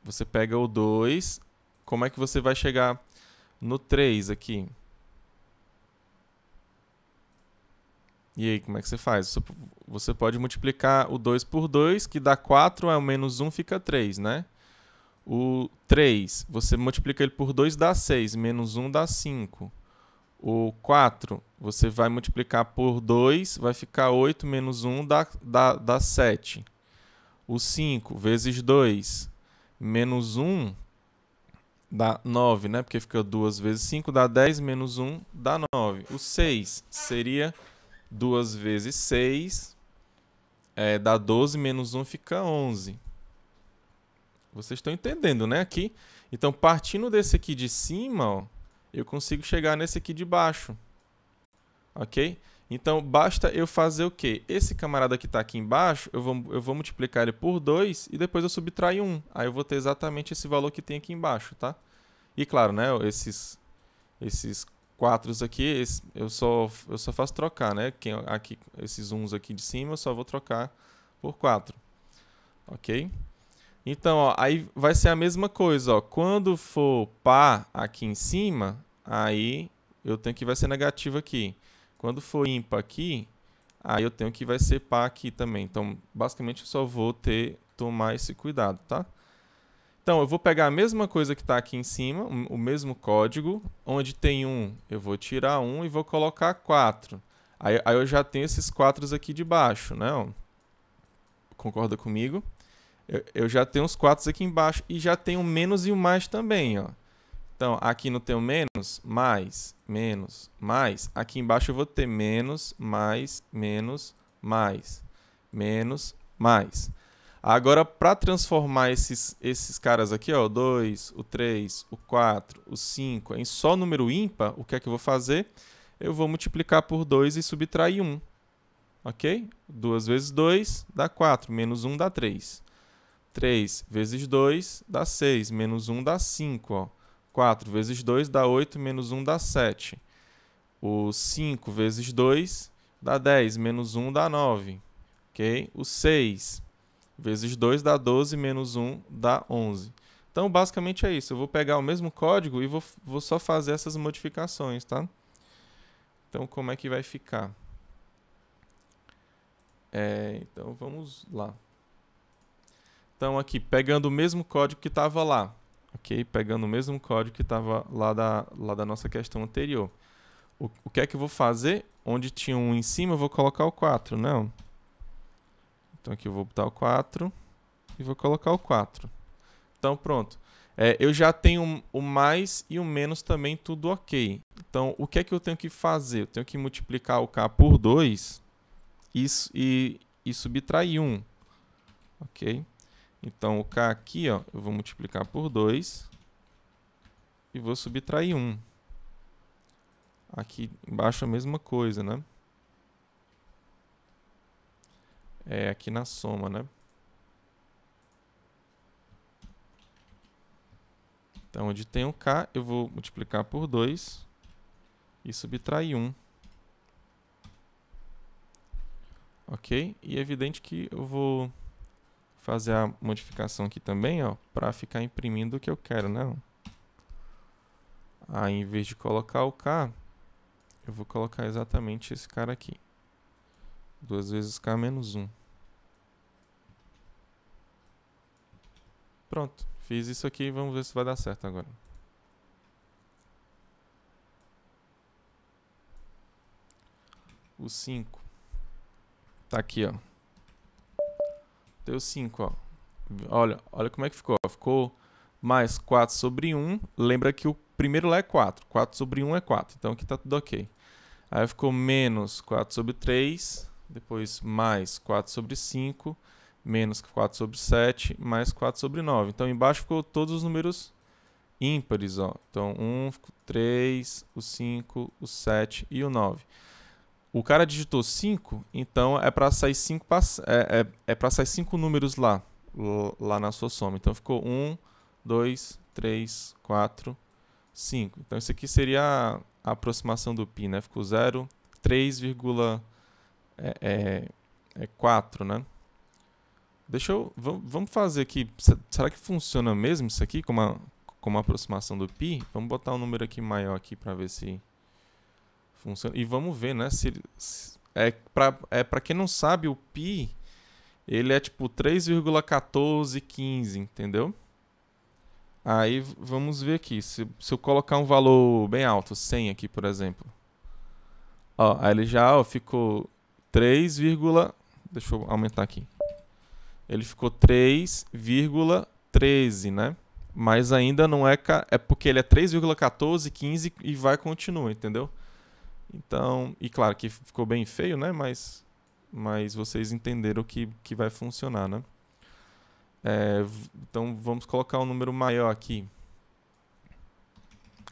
você pega o 2, como é que você vai chegar no 3 aqui? E aí, como é que você faz? Você pode multiplicar o 2 por 2, que dá 4, é o menos 1, fica 3, né? O 3, você multiplica ele por 2, dá 6, menos 1 dá 5. O 4, você vai multiplicar por 2, vai ficar 8, menos 1 dá 7. O 5 vezes 2, menos 1 dá 9, né? Porque fica 2 vezes 5, dá 10, menos 1 dá 9. O 6 seria 2 vezes 6, dá 12, menos 1 fica 11. Vocês estão entendendo, né? Aqui. Então, partindo desse aqui de cima, ó, eu consigo chegar nesse aqui de baixo. Ok? Então, basta eu fazer o quê? Esse camarada que está aqui embaixo, eu vou multiplicar ele por 2 e depois eu subtraio 1. Aí eu vou ter exatamente esse valor que tem aqui embaixo, tá? E claro, né? Esses 4 aqui, eu só faço trocar, né? Aqui, esses 1 aqui de cima, eu só vou trocar por 4. Ok? Então, ó, aí vai ser a mesma coisa, ó. Quando for par aqui em cima, aí eu tenho que vai ser negativo aqui. Quando for ímpar aqui, aí eu tenho que vai ser par aqui também. Então, basicamente, eu só vou tomar esse cuidado, tá? Então, eu vou pegar a mesma coisa que está aqui em cima, o mesmo código. Onde tem 1, eu vou tirar 1 e vou colocar 4. Aí eu já tenho esses 4 aqui de baixo, né? Ó. Concorda comigo? Eu já tenho os 4 aqui embaixo e já tenho o menos e o mais também, ó. Então, aqui não tem o menos, mais, menos, mais. Aqui embaixo eu vou ter menos, mais, menos, mais, menos, mais. Agora, para transformar esses caras aqui, ó, o 2, o 3, o 4, o 5, em só número ímpar, o que é que eu vou fazer? Eu vou multiplicar por 2 e subtrair 1. Ok? 2 vezes 2 dá 4, menos 1 dá 3. 3 vezes 2 dá 6, menos 1 dá 5. Ó. 4 vezes 2 dá 8, menos 1 dá 7. O 5 vezes 2 dá 10, menos 1 dá 9. Okay? O 6 vezes 2 dá 12, menos 1 dá 11. Então, basicamente é isso. Eu vou pegar o mesmo código e vou só fazer essas modificações, tá? Então, como é que vai ficar? Então, vamos lá. Então, aqui, pegando o mesmo código que estava lá. Ok? Pegando o mesmo código que estava lá da nossa questão anterior. O que é que eu vou fazer? Onde tinha um em cima, eu vou colocar o 4, não? Então, aqui eu vou botar o 4 e vou colocar o 4. Então, pronto. Eu já tenho o mais e o menos também tudo ok. Então, o que é que eu tenho que fazer? Eu tenho que multiplicar o k por 2 e subtrair 1. Ok? Então, o k aqui, ó, eu vou multiplicar por 2 e vou subtrair 1. Aqui embaixo a mesma coisa, né? Aqui na soma, né? Então, onde tem o k, eu vou multiplicar por 2 e subtrair 1. Ok? E é evidente que eu vou fazer a modificação aqui também, ó, para ficar imprimindo o que eu quero, né? Aí, em vez de colocar o k, eu vou colocar exatamente esse cara aqui. 2 vezes k menos 1. Pronto, fiz isso aqui, vamos ver se vai dar certo agora. O 5. Tá aqui, ó. Deu 5, ó. Olha como é que ficou. Ficou mais 4 sobre 1. Lembra que o primeiro lá é 4. 4 sobre 1 é 4. Então aqui tá tudo ok. Aí ficou menos 4 sobre 3. Depois mais 4 sobre 5. Menos 4 sobre 7. Mais 4 sobre 9. Então embaixo ficou todos os números ímpares, ó. Então 1, 3, o 5, o 7 e o 9. O cara digitou 5, então é para sair 5 para sair 5 números lá na sua soma. Então ficou 1, 2, 3, 4, 5. Então isso aqui seria a aproximação do π, né? Ficou 0, 3,4, né? Vamos fazer aqui. Será que funciona mesmo isso aqui como uma aproximação do π? Vamos botar um número aqui maior aqui para ver se funciona. E vamos ver, né? Para quem não sabe, o π ele é tipo 3,1415, entendeu? Aí vamos ver aqui. Se eu colocar um valor bem alto, 100 aqui, por exemplo. Ó, aí ele já ficou 3, deixa eu aumentar aqui. Ele ficou 3,13, né? Mas ainda não é porque ele é 3,1415 e vai continuar, entendeu? Então, e claro que ficou bem feio, né? Mas vocês entenderam que vai funcionar, né? Então, vamos colocar um número maior aqui.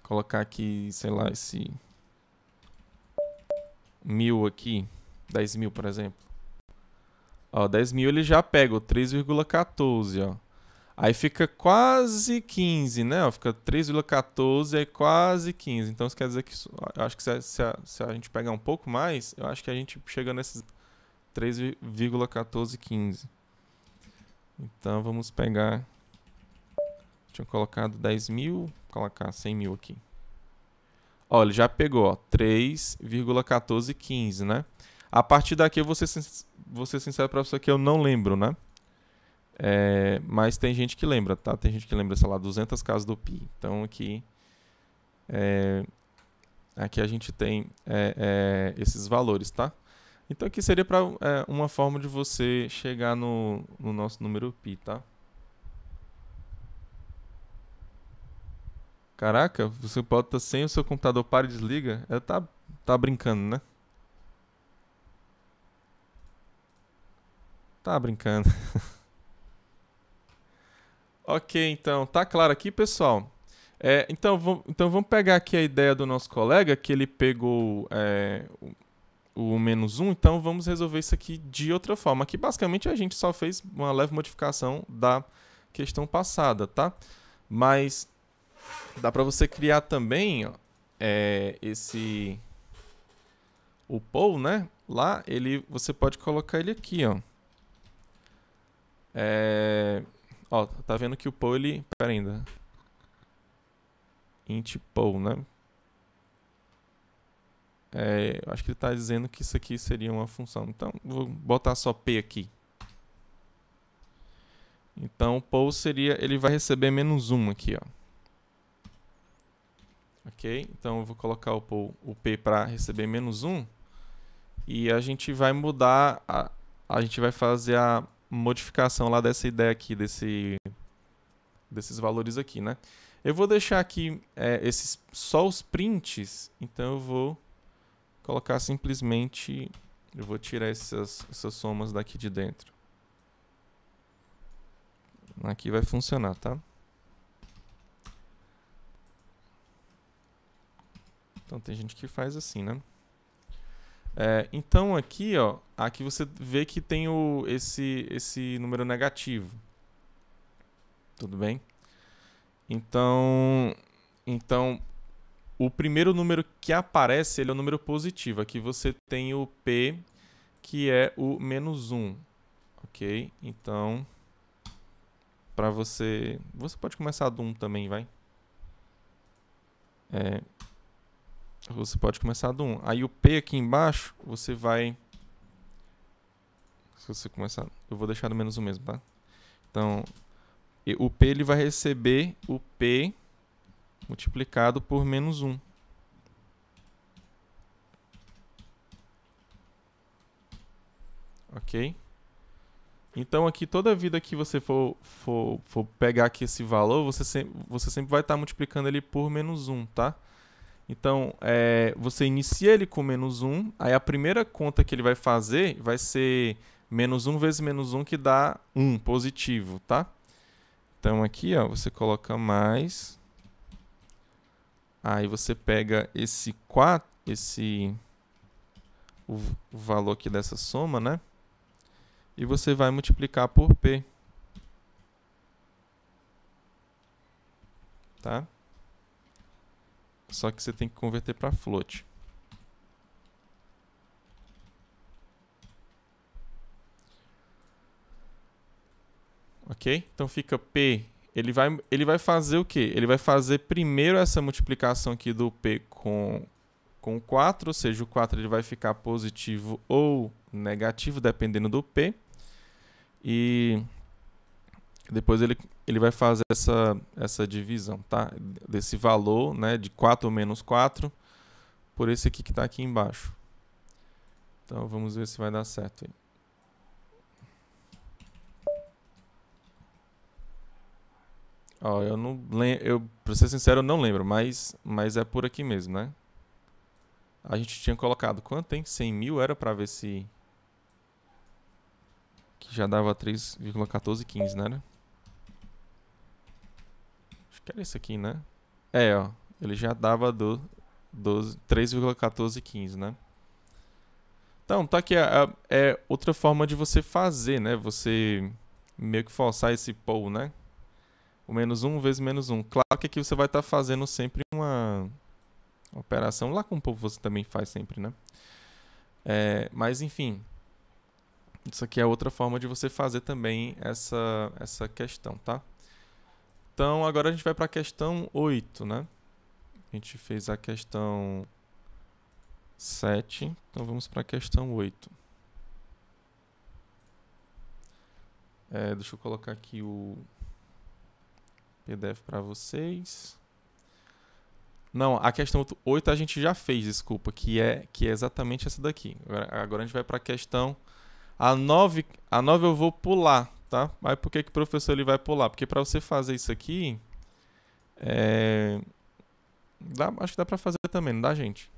Colocar aqui, sei lá, esse 1000 aqui. 10.000, por exemplo. Ó, 10.000 ele já pega o 3,14, ó. Aí fica quase 15, né? Ó, fica 3,14 e quase 15. Então isso quer dizer que eu acho que se a gente pegar um pouco mais, eu acho que a gente chega nesses 3,1415. Então vamos pegar. Tinha colocado 10.000, vou colocar 100.000 aqui. Ó, ele já pegou, ó, 3,1415, né? A partir daqui eu vou ser sincero para você que eu não lembro, né? Mas tem gente que lembra, tá? Tem gente que lembra, sei lá, 200 casas do π. Então aqui a gente tem esses valores, tá? Então aqui seria para uma forma de você chegar no nosso número π, tá? Caraca, você pode estar sem o seu computador, para e desliga. Tá brincando, né? Tá brincando. Ok, então, tá claro aqui, pessoal? Então vamos pegar aqui a ideia do nosso colega, que ele pegou o menos 1, então vamos resolver isso aqui de outra forma. Aqui, basicamente, a gente só fez uma leve modificação da questão passada, tá? Mas dá para você criar também, ó, o poll, né? Lá, você pode colocar ele aqui, ó. Ó, tá vendo que o poll, pera ainda. Int poll, né? Eu acho que ele está dizendo que isso aqui seria uma função. Então, vou botar só P aqui. Então, o poll ele vai receber menos 1 aqui, ó. Ok? Então, eu vou colocar o P para receber menos 1. E a gente vai mudar, a gente vai fazer a modificação lá dessa ideia aqui, desses valores aqui, né? Eu vou deixar aqui só os prints, então eu vou colocar simplesmente, eu vou tirar essas somas daqui de dentro. Aqui vai funcionar, tá? Então tem gente que faz assim, né? Então aqui, ó, aqui você vê que tem esse número negativo. Tudo bem? Então, o primeiro número que aparece, ele é o número positivo. Aqui você tem o P, que é o menos 1. Ok? Então, para você pode começar do 1 também, vai. Você pode começar do 1. Aí o P aqui embaixo, você vai... Se você começar... Eu vou deixar do menos 1 mesmo, tá? Então, o P ele vai receber o P multiplicado por menos 1. Ok? Então, aqui, toda vida que você for pegar aqui esse valor, você sempre vai estar multiplicando ele por menos 1, tá? Então, você inicia ele com menos 1, aí a primeira conta que ele vai fazer vai ser menos 1 vezes menos 1, que dá 1, positivo, tá? Então, aqui, ó, você coloca mais. Aí você pega esse 4, o valor aqui dessa soma, né? E você vai multiplicar por P. Tá? Só que você tem que converter para float. Ok? Então fica P. Ele vai fazer o quê? Ele vai fazer primeiro essa multiplicação aqui do P com 4, ou seja, o 4 ele vai ficar positivo ou negativo, dependendo do P. E depois ele vai fazer essa divisão, tá? Desse valor, né, de 4 menos 4, por esse aqui que está aqui embaixo. Então vamos ver se vai dar certo aí. Ó, eu não lembro, pra ser sincero, eu não lembro, mas é por aqui mesmo, né? A gente tinha colocado quanto, hein? 100 mil era para ver se... Que já dava 3,1415, né? Acho que era esse aqui, né? Ó. Ele já dava 3,1415, né? Então, tá aqui outra forma de você fazer, né? Você meio que forçar esse pool, né? O menos 1 vezes menos 1. Claro que aqui você vai estar fazendo sempre uma operação. Lá com o pool você também faz sempre, né? Mas, enfim. Isso aqui é outra forma de você fazer também essa questão, tá? Então, agora a gente vai para a questão 8, né? A gente fez a questão 7, então vamos para a questão 8. Deixa eu colocar aqui o PDF para vocês. Não, a questão 8 a gente já fez, desculpa, que é exatamente essa daqui. Agora a gente vai para a questão... A 9 eu vou pular, tá? Mas por que o professor ele vai pular? Porque para você fazer isso aqui... acho que dá para fazer também, não dá, gente?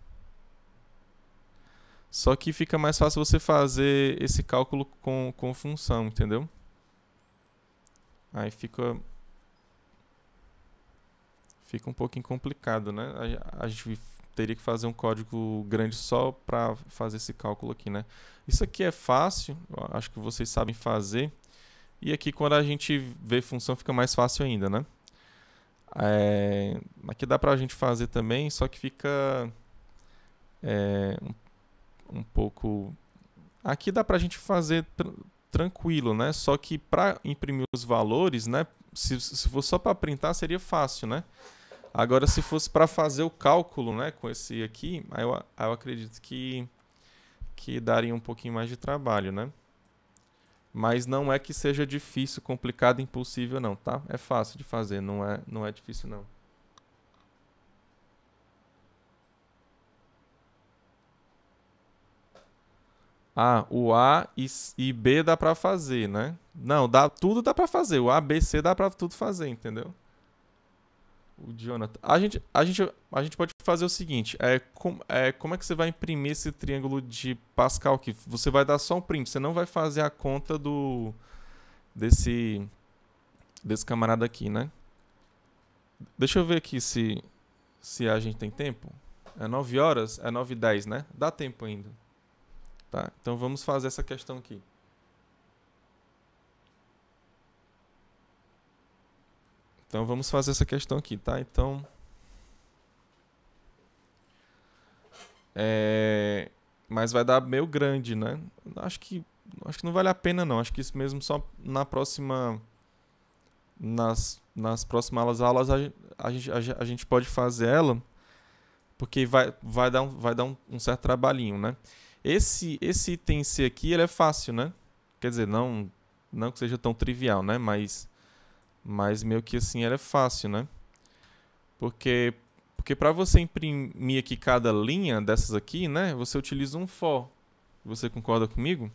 Só que fica mais fácil você fazer esse cálculo com função, entendeu? Aí fica um pouquinho complicado, né? A gente teria que fazer um código grande só para fazer esse cálculo aqui, né? Isso aqui é fácil, acho que vocês sabem fazer. E aqui quando a gente vê função fica mais fácil ainda, né? Aqui dá pra gente fazer também, só que fica um pouco... Aqui dá pra gente fazer tranquilo, né? Só que para imprimir os valores, né? Se fosse só para printar seria fácil, né? Agora, se fosse para fazer o cálculo, né, com esse aqui, aí eu acredito que daria um pouquinho mais de trabalho, né? Mas não é que seja difícil, complicado, impossível, não, tá? É fácil de fazer, não é difícil, não. Ah, o A e B dá pra fazer, né? Não, tudo dá pra fazer. O A, B, C dá pra tudo fazer, entendeu? O Jonathan. A gente pode fazer o seguinte: como é que você vai imprimir esse triângulo de Pascal aqui? Você vai dar só um print, você não vai fazer a conta desse, desse camarada aqui, né? Deixa eu ver aqui se a gente tem tempo. É 9 horas? É 9h10, né? Dá tempo ainda. Tá, então vamos fazer essa questão aqui. Então vamos fazer essa questão aqui, tá? Então. Mas vai dar meio grande, né? Acho que, acho que não vale a pena, não. Acho que isso mesmo só na próxima. Nas próximas aulas a gente pode fazer ela, porque vai dar um certo trabalhinho, né? Esse item C aqui, ele é fácil, né? Quer dizer, não que seja tão trivial, né? Mas meio que assim, ele é fácil, né? Porque, porque para você imprimir aqui cada linha dessas aqui, né? Você utiliza um for. Você concorda comigo?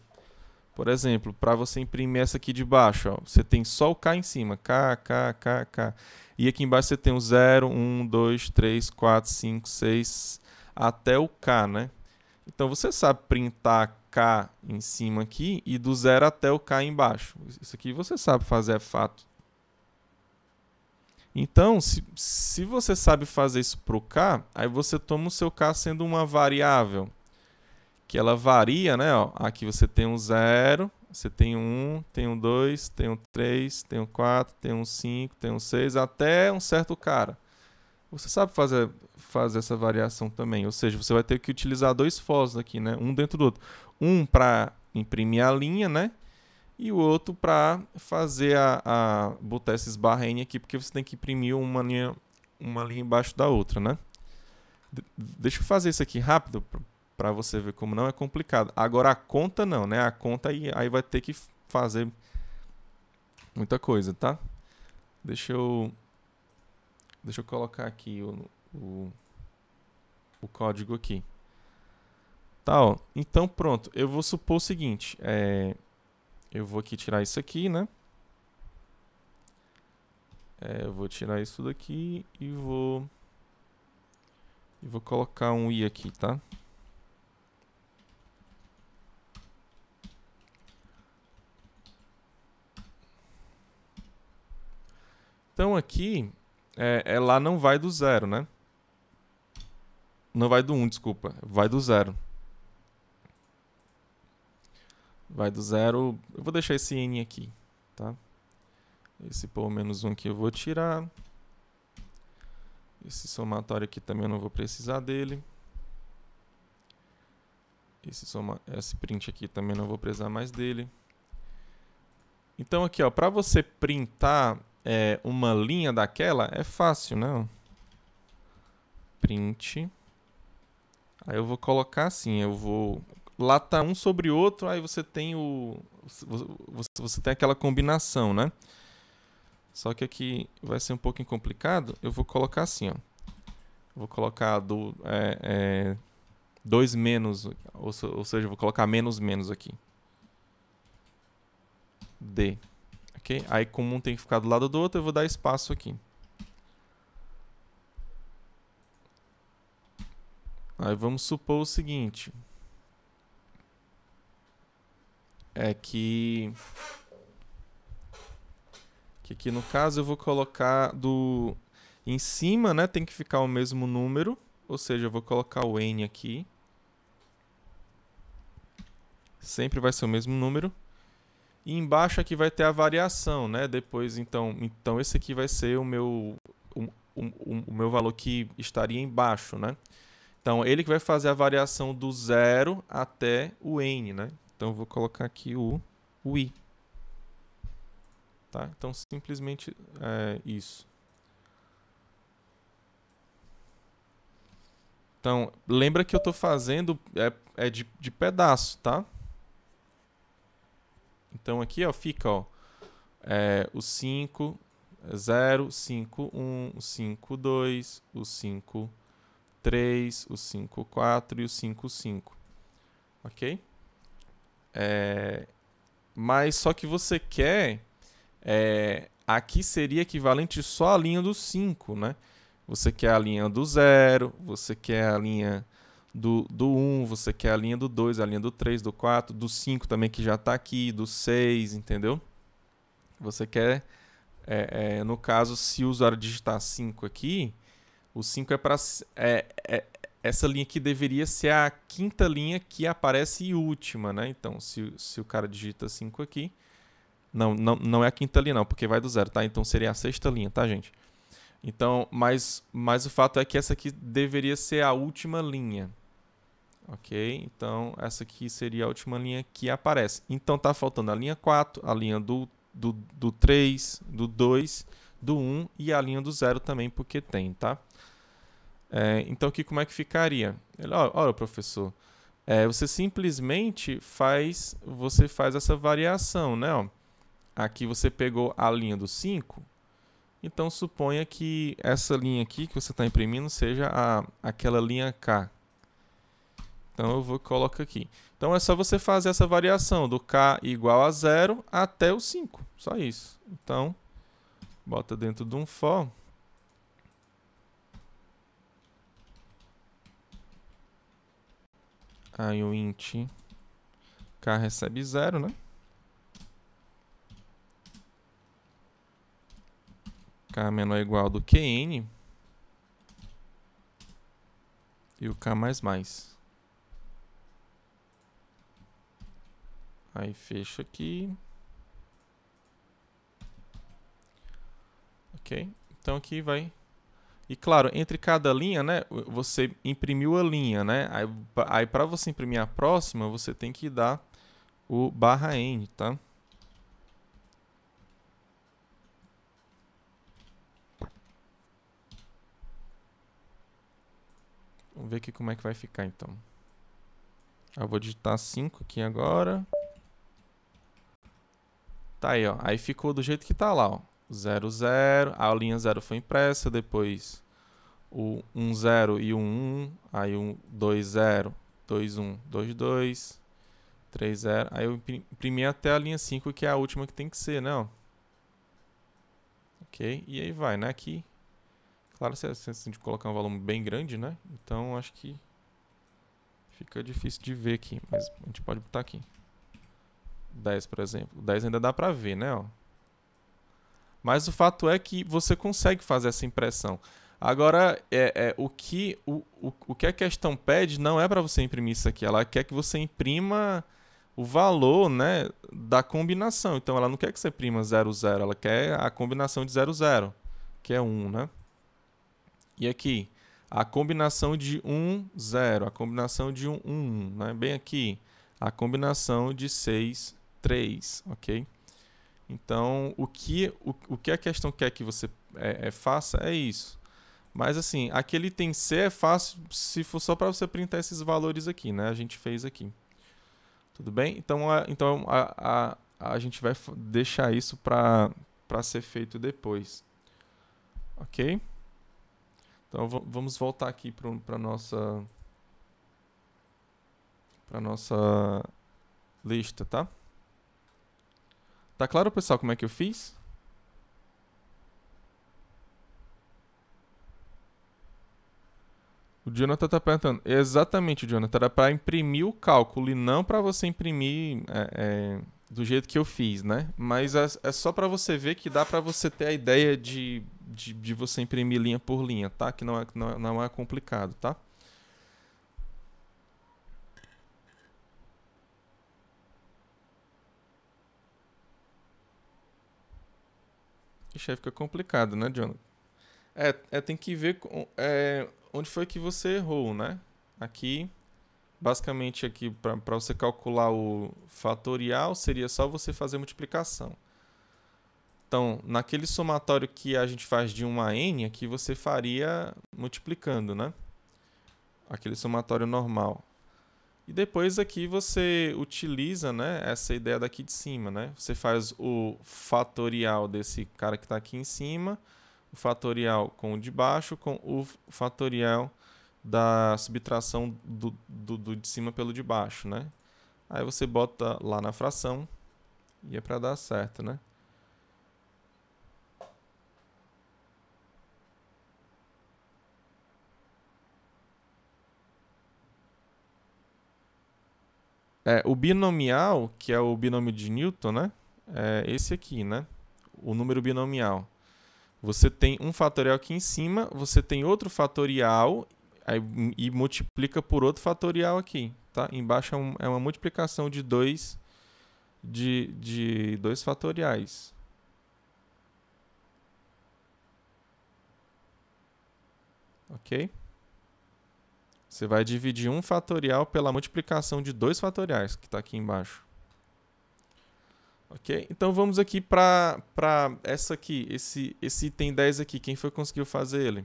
Por exemplo, para você imprimir essa aqui de baixo, ó, você tem só o K em cima. K, K, K, K. E aqui embaixo você tem o 0, 1, 2, 3, 4, 5, 6, até o K, né? Então você sabe printar K em cima aqui e do 0 até o K embaixo. Isso aqui você sabe fazer, é fato. Então, se você sabe fazer isso para o K, aí você toma o seu K sendo uma variável, que ela varia, né? Ó, aqui você tem um 0, você tem um 1, tem um 2, tem um 3, tem um 4, tem um 5, tem um 6, até um certo cara. Você sabe fazer essa variação também, ou seja, você vai ter que utilizar dois fors aqui, né? Um dentro do outro. Um para imprimir a linha, né? E o outro para fazer botar esses barra N aqui, porque você tem que imprimir uma linha embaixo da outra, né? Deixa eu fazer isso aqui rápido para você ver como não é complicado. Agora a conta não, né? A conta aí vai ter que fazer muita coisa, tá? Deixa eu colocar aqui o código aqui. Tá, ó. Então pronto. Eu vou supor o seguinte. Eu vou aqui tirar isso aqui, né? Eu vou tirar isso daqui e vou colocar um i aqui, tá? Então aqui, lá não vai do 0, né? Não vai do 1, desculpa. Vai do 0. Vai do 0. Eu vou deixar esse n aqui, tá? Esse pelo menos 1 aqui eu vou tirar. Esse somatório aqui também eu não vou precisar dele. Esse print aqui também não vou precisar mais dele. Então aqui, ó, para você printar uma linha daquela, é fácil, né? Print. Aí eu vou colocar assim, lá tá um sobre o outro, aí você tem você tem aquela combinação, né? Só que aqui vai ser um pouquinho complicado. Eu vou colocar assim, ó. Vou colocar 2 menos, ou seja, eu vou colocar menos menos aqui. D. Ok? Aí como um tem que ficar do lado do outro, eu vou dar espaço aqui. Aí vamos supor o seguinte. É que aqui no caso eu vou colocar em cima, né, tem que ficar o mesmo número, ou seja, eu vou colocar o n aqui. Sempre vai ser o mesmo número. E embaixo aqui vai ter a variação, né? Depois, então esse aqui vai ser o meu valor que estaria embaixo, né? Então, ele que vai fazer a variação do 0 até o n, né? Então, eu vou colocar aqui o i. Tá? Então, simplesmente isso. Então, lembra que eu estou fazendo de pedaço, tá? Então, aqui ó, fica ó, o 5, 0, 5, 1, o 5, 2, o 5, 3, o 5, 4 e o 5, 5. Ok? Mas só que você quer... aqui seria equivalente só à linha do 5, né? Você quer a linha do 0, você quer a linha do 1, você quer a linha do 2, a linha do 3, do 4, do 5 também que já está aqui, do 6, entendeu? Você quer, no caso, se o usuário digitar 5 aqui, o 5 é para... essa linha aqui deveria ser a quinta linha que aparece e última, né? Então, se o cara digita 5 aqui... Não é a quinta linha não, porque vai do 0, tá? Então seria a sexta linha, tá, gente? Então, mas o fato é que essa aqui deveria ser a última linha. Ok? Então, essa aqui seria a última linha que aparece. Então, tá faltando a linha 4, a linha do 3, do 2, do 1 e a linha do 0 também, porque tem, tá? Então, aqui como é que ficaria? Olha, professor, você simplesmente faz essa variação, né? Ó. Aqui você pegou a linha do 5, então suponha que essa linha aqui que você está imprimindo seja aquela linha K. Então eu vou colocar aqui. Então é só você fazer essa variação do K igual a 0 até o 5, só isso. Então, bota dentro de um for. Aí o int K recebe 0, né? K menor ou igual do que N e o K mais. Aí fecha aqui. Ok? Então aqui vai... E claro, entre cada linha, né, você imprimiu a linha, né? Aí para você imprimir a próxima, você tem que dar o /n, tá? Vamos ver aqui como é que vai ficar, então. Eu vou digitar 5 aqui agora. Tá aí, ó. Aí ficou do jeito que tá lá, ó. 0, 0. A linha 0 foi impressa. Depois o 1, 0 e o 1. Aí o 2, 0, 2, 1, 2, 2. 3, 0. Aí eu imprimi até a linha 5, que é a última que tem que ser, né, ó. Ok? E aí vai, né? Aqui... Claro, se a gente colocar um volume bem grande, né? Então, acho que fica difícil de ver aqui. Mas a gente pode botar aqui. 10, por exemplo. 10 ainda dá pra ver, né? Ó. Mas o fato é que você consegue fazer essa impressão. Agora, o que a questão pede não é para você imprimir isso aqui. Ela quer que você imprima o valor, né, da combinação. Então, ela não quer que você imprima 0, 0. Ela quer a combinação de 0, 0, que é 1, né? E aqui, a combinação de 1, 0. A combinação de 1, 1. Né? Bem aqui, a combinação de 6, 3. Ok? Então, o que a questão quer que você faça é isso. Mas, assim, aquele item C é fácil se for só para você printar esses valores aqui, né? A gente fez aqui. Tudo bem? Então, a gente vai deixar isso para ser feito depois. Ok? Então vamos voltar aqui para nossa lista, tá? Tá claro, pessoal, como é que eu fiz? O Jonathan tá perguntando. Exatamente, Jonathan. Era para imprimir o cálculo e não para você imprimir do jeito que eu fiz, né? Mas é só para você ver que dá para você ter a ideia de você imprimir linha por linha, tá? Que não é complicado, tá? Ixi, aí fica complicado, né, Jonathan? Tem que ver onde foi que você errou, né? Aqui, basicamente aqui, para você calcular o fatorial, seria só você fazer multiplicação. Então, naquele somatório que a gente faz de 1 a n, aqui você faria multiplicando, né? Aquele somatório normal. E depois aqui você utiliza, né, essa ideia daqui de cima, né? Você faz o fatorial desse cara que está aqui em cima, o fatorial com o de baixo, com o fatorial da subtração do de cima pelo de baixo, né? Aí você bota lá na fração e é para dar certo, né? O binomial, que é o binômio de Newton, né? É esse aqui, né? O número binomial. Você tem um fatorial aqui em cima, você tem outro fatorial aí, e multiplica por outro fatorial aqui, tá? Embaixo é uma multiplicação de dois fatoriais. Ok? Você vai dividir um fatorial pela multiplicação de dois fatoriais, que está aqui embaixo. Ok? Então vamos aqui para essa aqui, esse item 10 aqui. Quem foi que conseguiu fazer ele?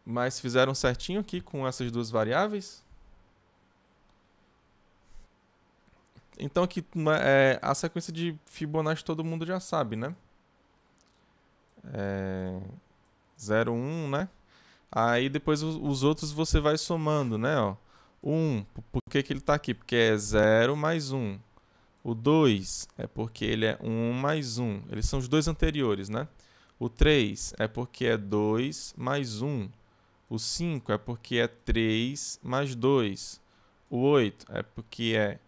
Mas fizeram certinho aqui com essas duas variáveis? Então aqui a sequência de Fibonacci todo mundo já sabe, né? 0, 1, né? Aí depois os outros você vai somando, né? Ó, 1, por que ele está aqui? Porque é 0 mais 1. O 2 é porque ele é 1 mais 1. Eles são os dois anteriores, né? O 3 é porque é 2 mais 1. O 5 é porque é 3 mais 2. O 8 é porque é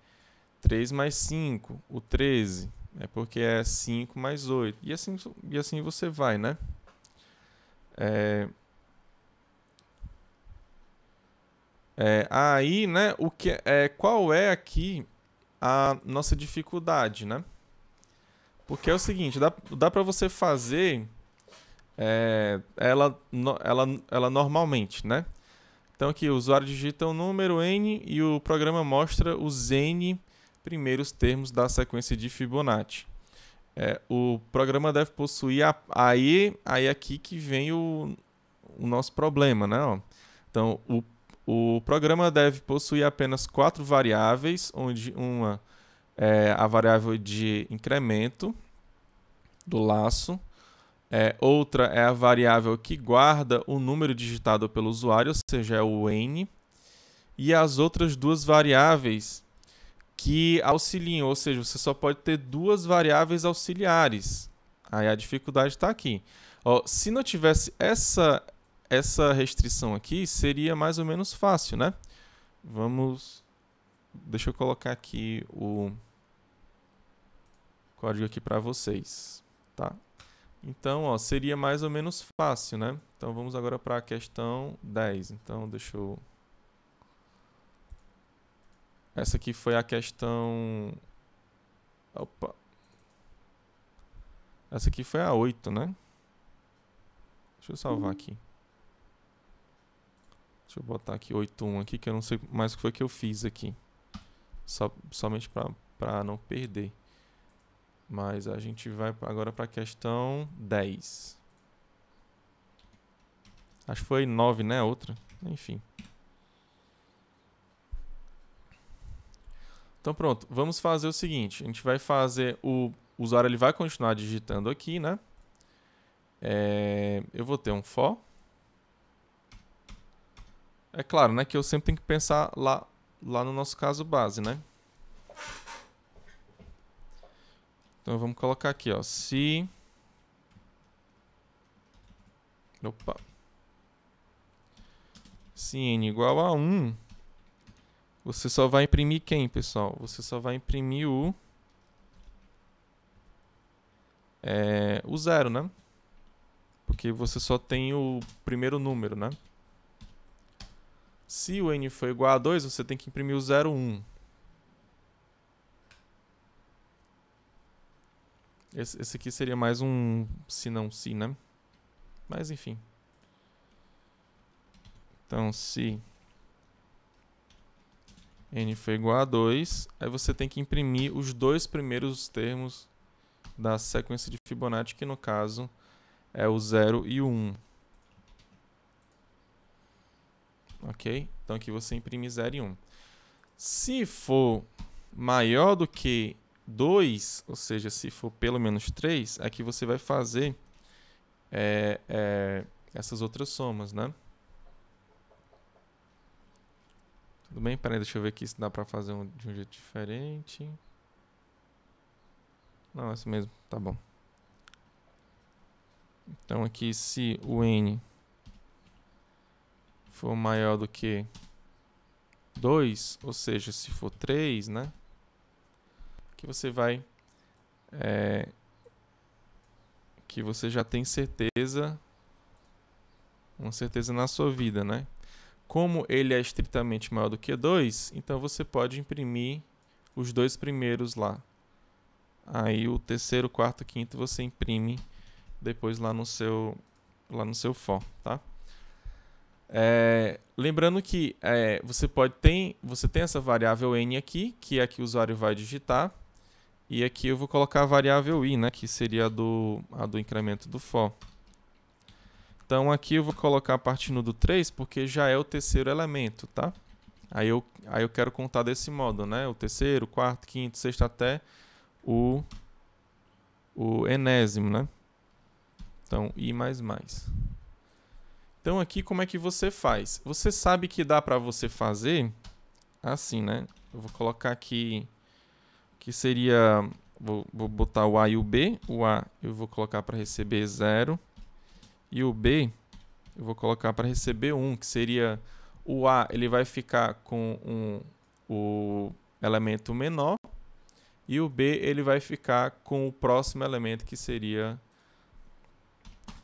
3 mais 5. O 13 é porque é 5 mais 8. E assim você vai, né? Aí, né, qual é aqui a nossa dificuldade, né? Porque é o seguinte, dá para você fazer ela normalmente, né? Então aqui o usuário digita o número n e o programa mostra os n primeiros termos da sequência de Fibonacci. O programa deve possuir aí aqui que vem o nosso problema, né? Ó. Então o programa deve possuir apenas 4 variáveis, onde uma é a variável de incremento do laço, outra é a variável que guarda o número digitado pelo usuário, ou seja, é o n, e as outras duas variáveis que auxiliam, ou seja, você só pode ter duas variáveis auxiliares. Aí a dificuldade está aqui. Ó, se não tivesse essa restrição aqui, seria mais ou menos fácil, né? Deixa eu colocar aqui o código aqui para vocês, tá? Então, ó, seria mais ou menos fácil, né? Então, vamos agora para a questão 10. Então, deixa eu... Essa aqui foi a questão... Opa! Essa aqui foi a 8, né? Deixa eu salvar aqui. Deixa eu botar aqui 8.1 aqui, que eu não sei mais o que foi que eu fiz aqui. Somente para não perder. Mas a gente vai agora para a questão 10. Acho que foi 9, né? A outra. Enfim. Então pronto, vamos fazer o seguinte. A gente vai fazer o usuário, ele vai continuar digitando aqui, né? Eu vou ter um for. É claro, né, que eu sempre tenho que pensar lá no nosso caso base, né? Então vamos colocar aqui, ó, se n igual a 1, você só vai imprimir quem, pessoal? Você só vai imprimir o 0, né? Porque você só tem o primeiro número, né? Se o n for igual a 2, você tem que imprimir o 0, 1. Esse aqui seria mais um se não se, né? Mas enfim. Então, se n for igual a 2, aí você tem que imprimir os dois primeiros termos da sequência de Fibonacci, que no caso é o 0 e o 1. Ok? Então aqui você imprime 0 e 1. Se for maior do que 2, ou seja, se for pelo menos 3, aqui você vai fazer essas outras somas, né? Tudo bem? Peraí, deixa eu ver aqui se dá para fazer de um jeito diferente. Não, é isso mesmo, tá bom. Então aqui, se o n for maior do que 2, ou seja, se for 3, né? Que você vai... que você já tem certeza, uma certeza na sua vida, né? Como ele é estritamente maior do que 2, então você pode imprimir os dois primeiros lá. Aí o terceiro, quarto, quinto você imprime depois lá no seu for, tá? Lembrando que você tem essa variável n aqui, que é a que o usuário vai digitar, e aqui eu vou colocar a variável i, né, que seria a do incremento do for. Então aqui eu vou colocar a partir do 3, porque já é o terceiro elemento, tá? Aí eu quero contar desse modo, né? O terceiro, quarto, quinto, sexto até o enésimo, né? Então, i mais mais. Então aqui como é que você faz? Você sabe que dá para você fazer assim, né? Eu vou colocar aqui que seria, vou botar o A e o B. O A eu vou colocar para receber 0 e o B eu vou colocar para receber 1, que seria o A, ele vai ficar com o elemento menor e o B ele vai ficar com o próximo elemento, que seria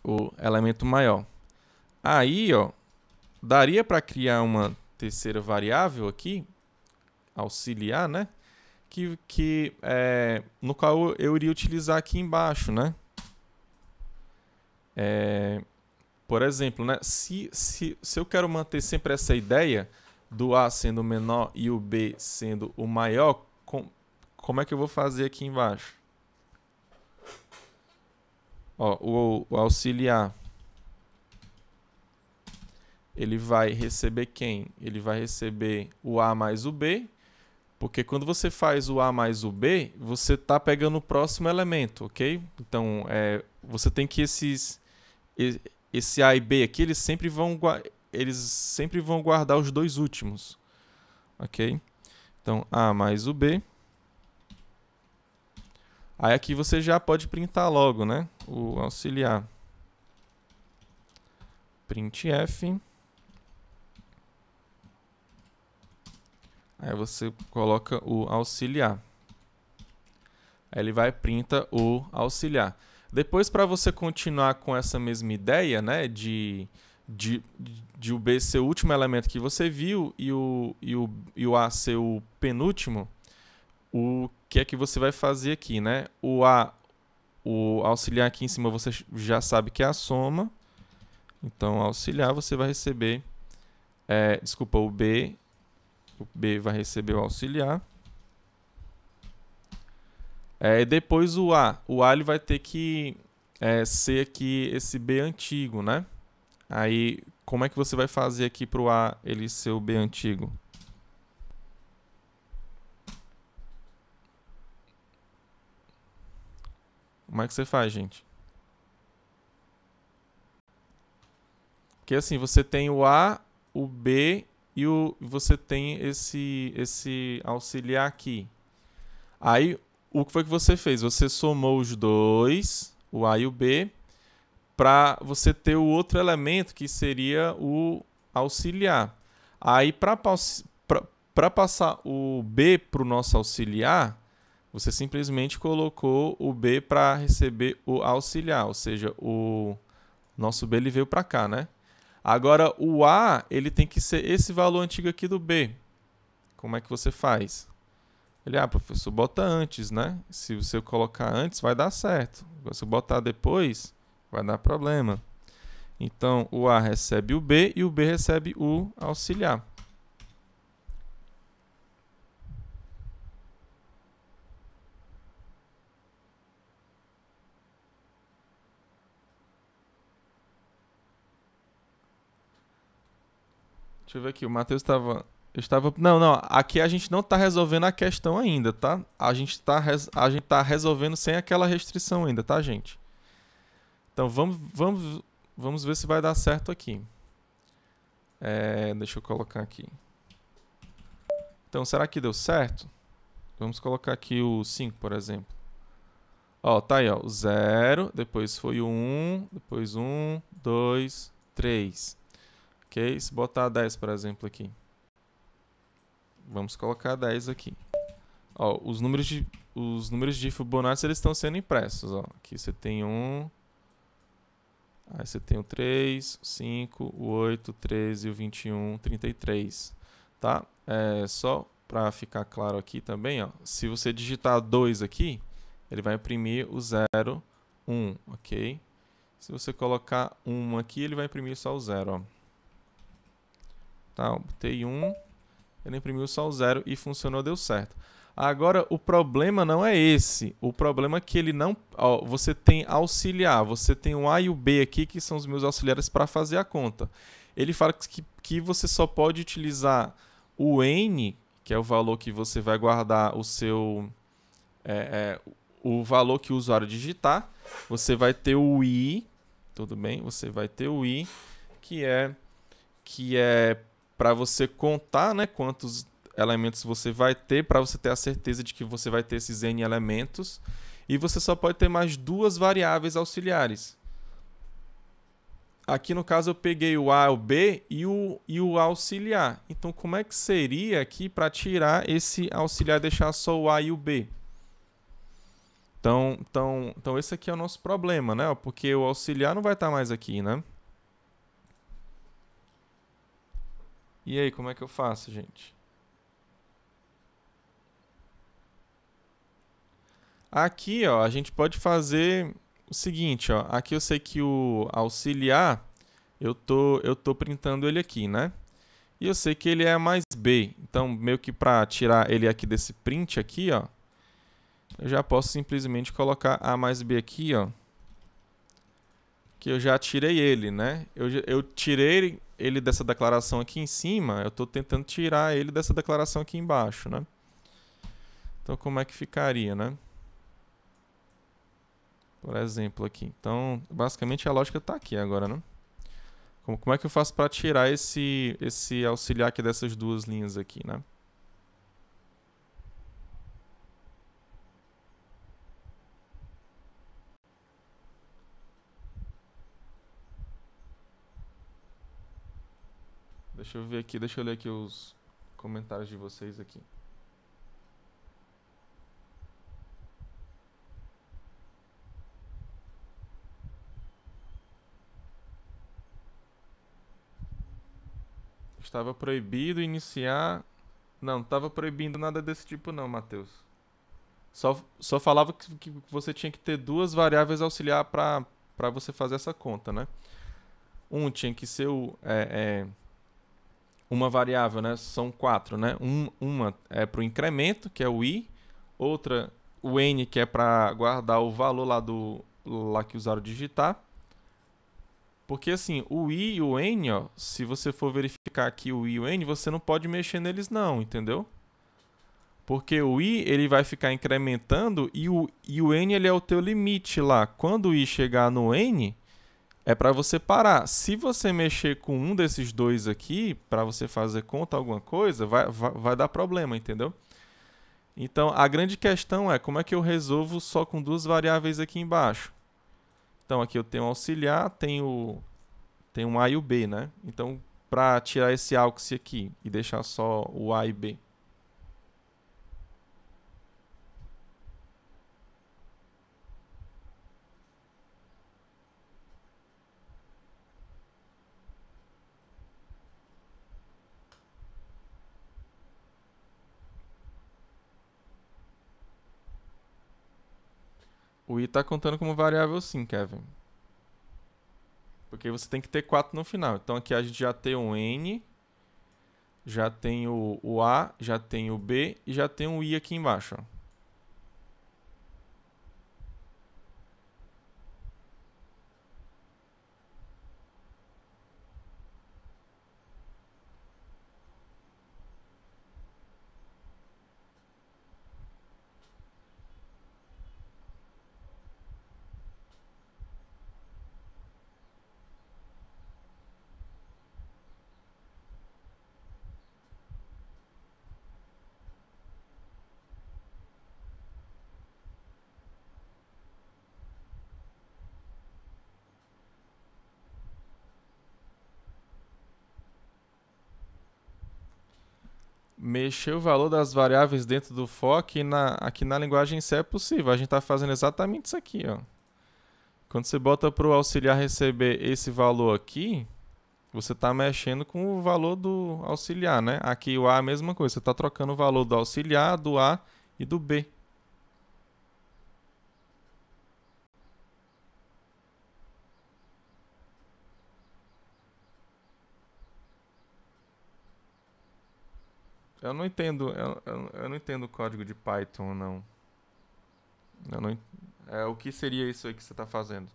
o elemento maior. Aí, ó, daria para criar uma terceira variável aqui, auxiliar, né? No qual eu iria utilizar aqui embaixo, né? Por exemplo, né? Se eu quero manter sempre essa ideia do A sendo o menor e o B sendo o maior, como é que eu vou fazer aqui embaixo? Ó, o auxiliar, ele vai receber quem? Ele vai receber o A mais o B, porque quando você faz o A mais o B, você está pegando o próximo elemento, ok? Então, você tem que esse A e B aqui, eles sempre vão guardar os dois últimos, ok? Então, A mais o B. Aí aqui você já pode printar logo, né? O auxiliar. Printf. Aí você coloca o auxiliar. Aí ele vai printa o auxiliar. Depois, para você continuar com essa mesma ideia, né, de o B ser o último elemento que você viu e o A ser o penúltimo, o que é que você vai fazer aqui, né? O auxiliar aqui em cima você já sabe que é a soma. Então, auxiliar você vai receber... o B vai receber o auxiliar. Depois o A. O A ele vai ter que ser aqui esse B antigo, né? Aí, como é que você vai fazer aqui para o A ele ser o B antigo? Como é que você faz, gente? Porque assim, você tem o A, o B e você tem esse auxiliar aqui. Aí, o que foi que você fez? Você somou os dois, o A e o B, para você ter o outro elemento que seria o auxiliar. Aí, para passar o B para o nosso auxiliar, você simplesmente colocou o B para receber o auxiliar, ou seja, o nosso B ele veio para cá, né? Agora, o A ele tem que ser esse valor antigo aqui do B. Como é que você faz? Professor, bota antes, né? Se você colocar antes, vai dar certo. Se você botar depois, vai dar problema. Então, o A recebe o B e o B recebe o auxiliar. Deixa eu ver aqui, o Matheus estava... Não, aqui a gente não está resolvendo a questão ainda, tá? A gente tá resolvendo sem aquela restrição ainda, tá, gente? Então vamos ver se vai dar certo aqui. Deixa eu colocar aqui. Então, será que deu certo? Vamos colocar aqui o 5, por exemplo. Ó, tá aí, ó, o 0, depois foi o 1, depois 1, 2, 3. Ok? Se botar 10, por exemplo, aqui. Vamos colocar 10 aqui. Ó, os números de Fibonacci eles estão sendo impressos. Ó. Aqui você tem 1, aí você tem o 3, o 5, o 8, o 13, o 21, o 33. Tá? Só para ficar claro aqui também, ó, se você digitar 2 aqui, ele vai imprimir o 0, 1, ok? Se você colocar 1 aqui, ele vai imprimir só o 0, ó. Tá, ó, botei 1, ele imprimiu só o 0 e funcionou, deu certo. Agora, o problema não é esse. O problema é que ele não... Ó, você tem auxiliar, você tem o A e o B aqui, que são os meus auxiliares para fazer a conta. Ele fala que você só pode utilizar o N, que é o valor que você vai guardar o seu... o valor que o usuário digitar. Você vai ter o I, tudo bem? Você vai ter o I, que é para você contar, né, quantos elementos você vai ter, para você ter a certeza de que você vai ter esses N elementos. E você só pode ter mais 2 variáveis auxiliares. Aqui no caso eu peguei o A, o B e o auxiliar. Então como é que seria aqui para tirar esse auxiliar e deixar só o A e o B? Então esse aqui é o nosso problema, né? Porque o auxiliar não vai estar mais aqui, né? E aí, como é que eu faço, gente? Aqui, ó, a gente pode fazer o seguinte, ó. Aqui eu sei que o auxiliar, eu tô printando ele aqui, né? E eu sei que ele é mais B. Então, meio que para tirar ele aqui desse print aqui, ó, eu já posso simplesmente colocar A mais B aqui, ó. Que eu já tirei ele, né? Eu tirei ele dessa declaração aqui em cima, eu estou tentando tirar ele dessa declaração aqui embaixo, né? Então, como é que ficaria, né? Por exemplo, aqui. Então, basicamente a lógica está aqui agora, né? Como é que eu faço para tirar esse auxiliar aqui dessas duas linhas aqui, né? Deixa eu ver aqui, deixa eu ler aqui os comentários de vocês aqui. Estava proibido iniciar... Não estava proibindo nada desse tipo não, Matheus. Só falava que você tinha que ter 2 variáveis auxiliar para você fazer essa conta, né? Tinha que ser uma variável, né? São 4, né? Uma é para o incremento, que é o i. Outra, o n, que é para guardar o valor lá que o usuário digitar. Porque assim, o i e o n, ó, se você for verificar aqui o i e o n, você não pode mexer neles não, entendeu? Porque o i ele vai ficar incrementando e o n ele é o teu limite lá. Quando o i chegar no n, é para você parar. Se você mexer com um desses dois aqui, para você fazer conta alguma coisa, vai dar problema, entendeu? Então, a grande questão é como é que eu resolvo só com 2 variáveis aqui embaixo. Então, aqui eu tenho o auxiliar, tenho um A e o B, né? Então, para tirar esse aux aqui e deixar só o A e B. O i está contando como variável sim, Kevin. Porque você tem que ter 4 no final. Então aqui a gente já tem um n, já tem o a, já tem o b e já tem o i aqui embaixo. Ó. mexer o valor das variáveis dentro do for aqui na linguagem C é possível. A gente está fazendo exatamente isso aqui, ó. Quando você bota para o auxiliar receber esse valor aqui, você está mexendo com o valor do auxiliar, né? Aqui o A é a mesma coisa. Você está trocando o valor do auxiliar, do A e do B. Eu não entendo, eu não entendo o código de Python, não. Eu não, o que seria isso aí que você está fazendo?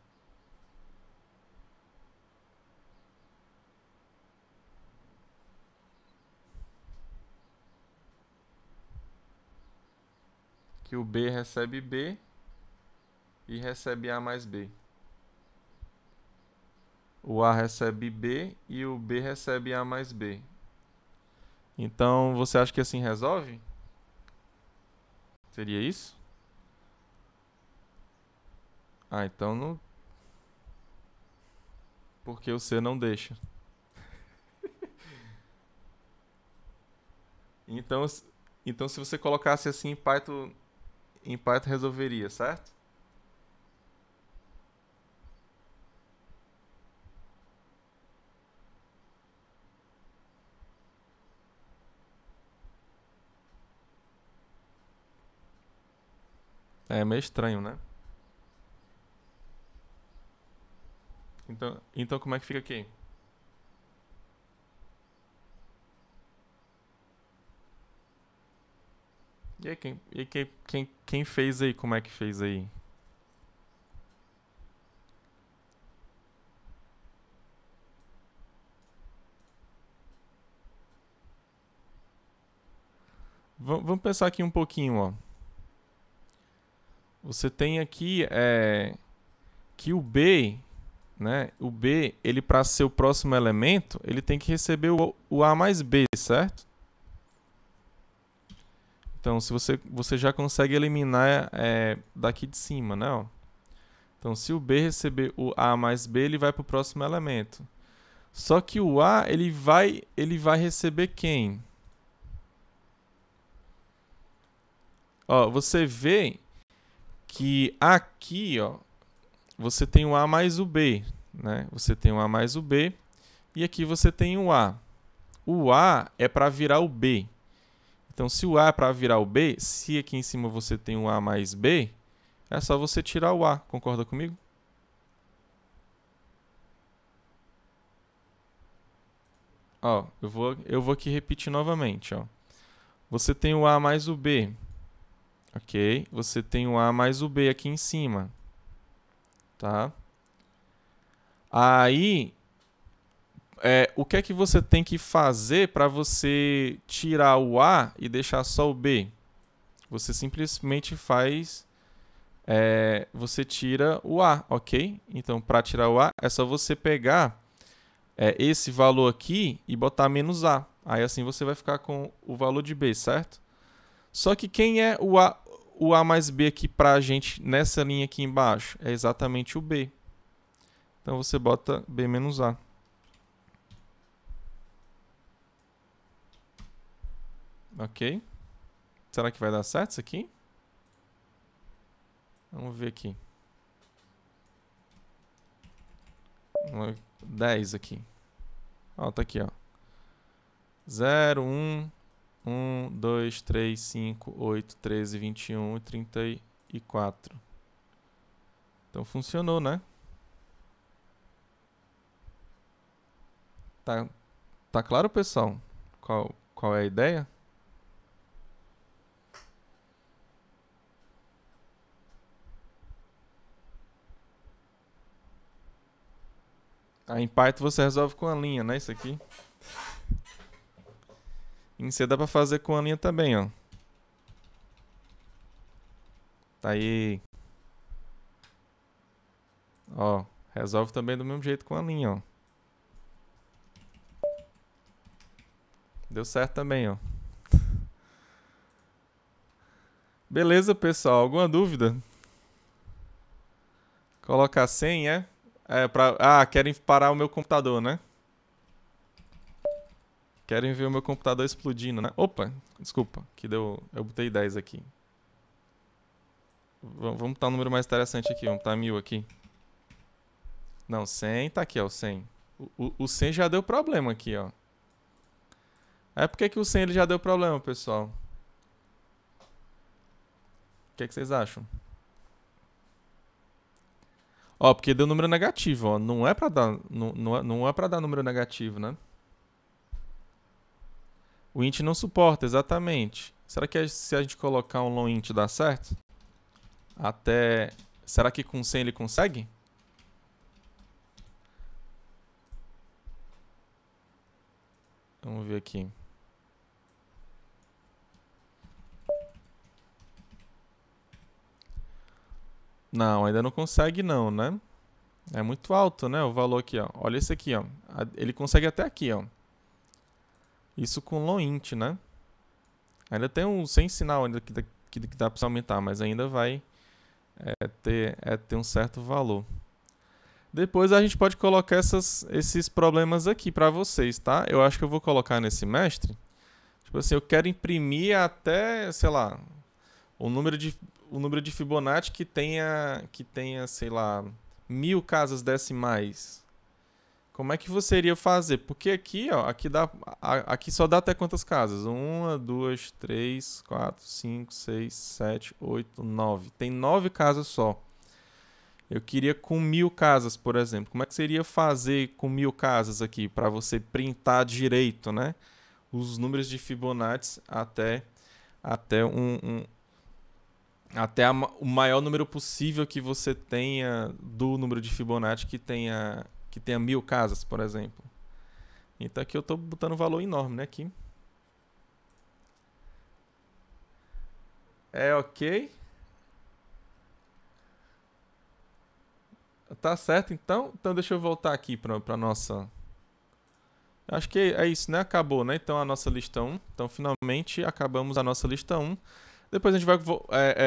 Que o B recebe B e recebe A mais B. O A recebe B e o B recebe A mais B. Então, você acha que assim resolve? Seria isso? Ah, então não. Porque o C não deixa. Então, então se você colocasse assim em Python resolveria, certo? É meio estranho, né? Então como é que fica aqui? E aí, quem fez aí? Como é que fez aí? Vamos pensar aqui um pouquinho, ó. Você tem aqui que o B, né? O B, ele para ser o próximo elemento, ele tem que receber o A mais B, certo? Então, se você já consegue eliminar daqui de cima, né? Ó. Então, se o B receber o A mais B, ele vai para o próximo elemento. Só que o A, ele vai receber quem? Ó, você vê que aqui, ó, você tem o A mais o B, né? Você tem o A mais o B e aqui você tem o A. O A é para virar o B. Então, se o A é para virar o B, se aqui em cima você tem o A mais B, é só você tirar o A. Concorda comigo? Ó, eu vou aqui repetir novamente, ó. Você tem o A mais o B. Ok? Você tem o A mais o B aqui em cima. Tá? Aí, o que é que você tem que fazer para você tirar o A e deixar só o B? Você simplesmente faz... você tira o A, ok? Então, para tirar o A, é só você pegar esse valor aqui e botar menos A. Aí assim você vai ficar com o valor de B, certo? Só que quem é o A mais B aqui para a gente nessa linha aqui embaixo? É exatamente o B. Então você bota B menos A. Ok? Será que vai dar certo isso aqui? Vamos ver aqui. 10 aqui. Ó, tá aqui, ó. 0, 1, 1, 2, 3, 5, 8, 13, 21 e 34. Então funcionou, né? Tá claro, pessoal? Qual é a ideia? Em Python você resolve com a linha, né? Isso aqui. Em C dá pra fazer com a linha também, ó. Tá aí. Ó, resolve também do mesmo jeito com a linha, ó. Deu certo também, ó. Beleza, pessoal. Alguma dúvida? Colocar 100, é? Querem parar o meu computador, né? Querem ver o meu computador explodindo, né? Opa, desculpa, que deu, eu botei 10 aqui. Vamos botar um número mais interessante aqui, vamos botar 1000 aqui. Não, 100 tá aqui, ó, o 100. O 100 já deu problema aqui, ó. Por que o 100 ele já deu problema, pessoal? O que vocês acham? Ó, porque deu número negativo, ó. Não é pra dar, não é pra dar número negativo, né? O int não suporta, exatamente. Será que se a gente colocar um long int dá certo? Será que com 100 ele consegue? Vamos ver aqui. Não, ainda não consegue não, né? É muito alto, né? O valor aqui, ó. Olha esse aqui, ó. Ele consegue até aqui, ó. Isso com long int, né? Ainda tem um sem sinal ainda que dá pra aumentar, mas ainda vai ter um certo valor. Depois a gente pode colocar esses problemas aqui para vocês, tá? Eu acho que eu vou colocar nesse mestre. Tipo assim, eu quero imprimir até, sei lá, o número de Fibonacci que tenha, sei lá, 1000 casas decimais. Como é que você iria fazer? Porque aqui, ó, aqui só dá até quantas casas? 1, 2, 3, 4, 5, 6, 7, 8, 9. Tem 9 casas só. Eu queria com 1000 casas, por exemplo. Como é que você iria fazer com 1000 casas aqui para você printar direito, né? Os números de Fibonacci até o maior número possível que você tenha do número de Fibonacci que tenha 1000 casas, por exemplo. Então aqui eu estou botando um valor enorme, né? Aqui. É ok? Tá certo, então? Então deixa eu voltar aqui para nossa... Acho que é isso, né? Acabou, né? Então a nossa lista 1. Então finalmente acabamos a nossa lista 1. Depois a gente vai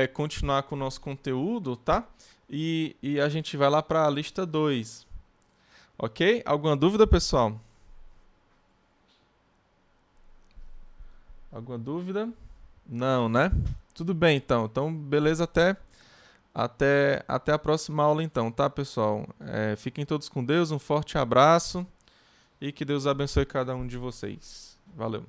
continuar com o nosso conteúdo, tá? E a gente vai lá para a lista 2. Ok? Alguma dúvida, pessoal? Alguma dúvida? Não, né? Tudo bem, então. Então, beleza, até a próxima aula, então, tá, pessoal? Fiquem todos com Deus, um forte abraço e que Deus abençoe cada um de vocês. Valeu!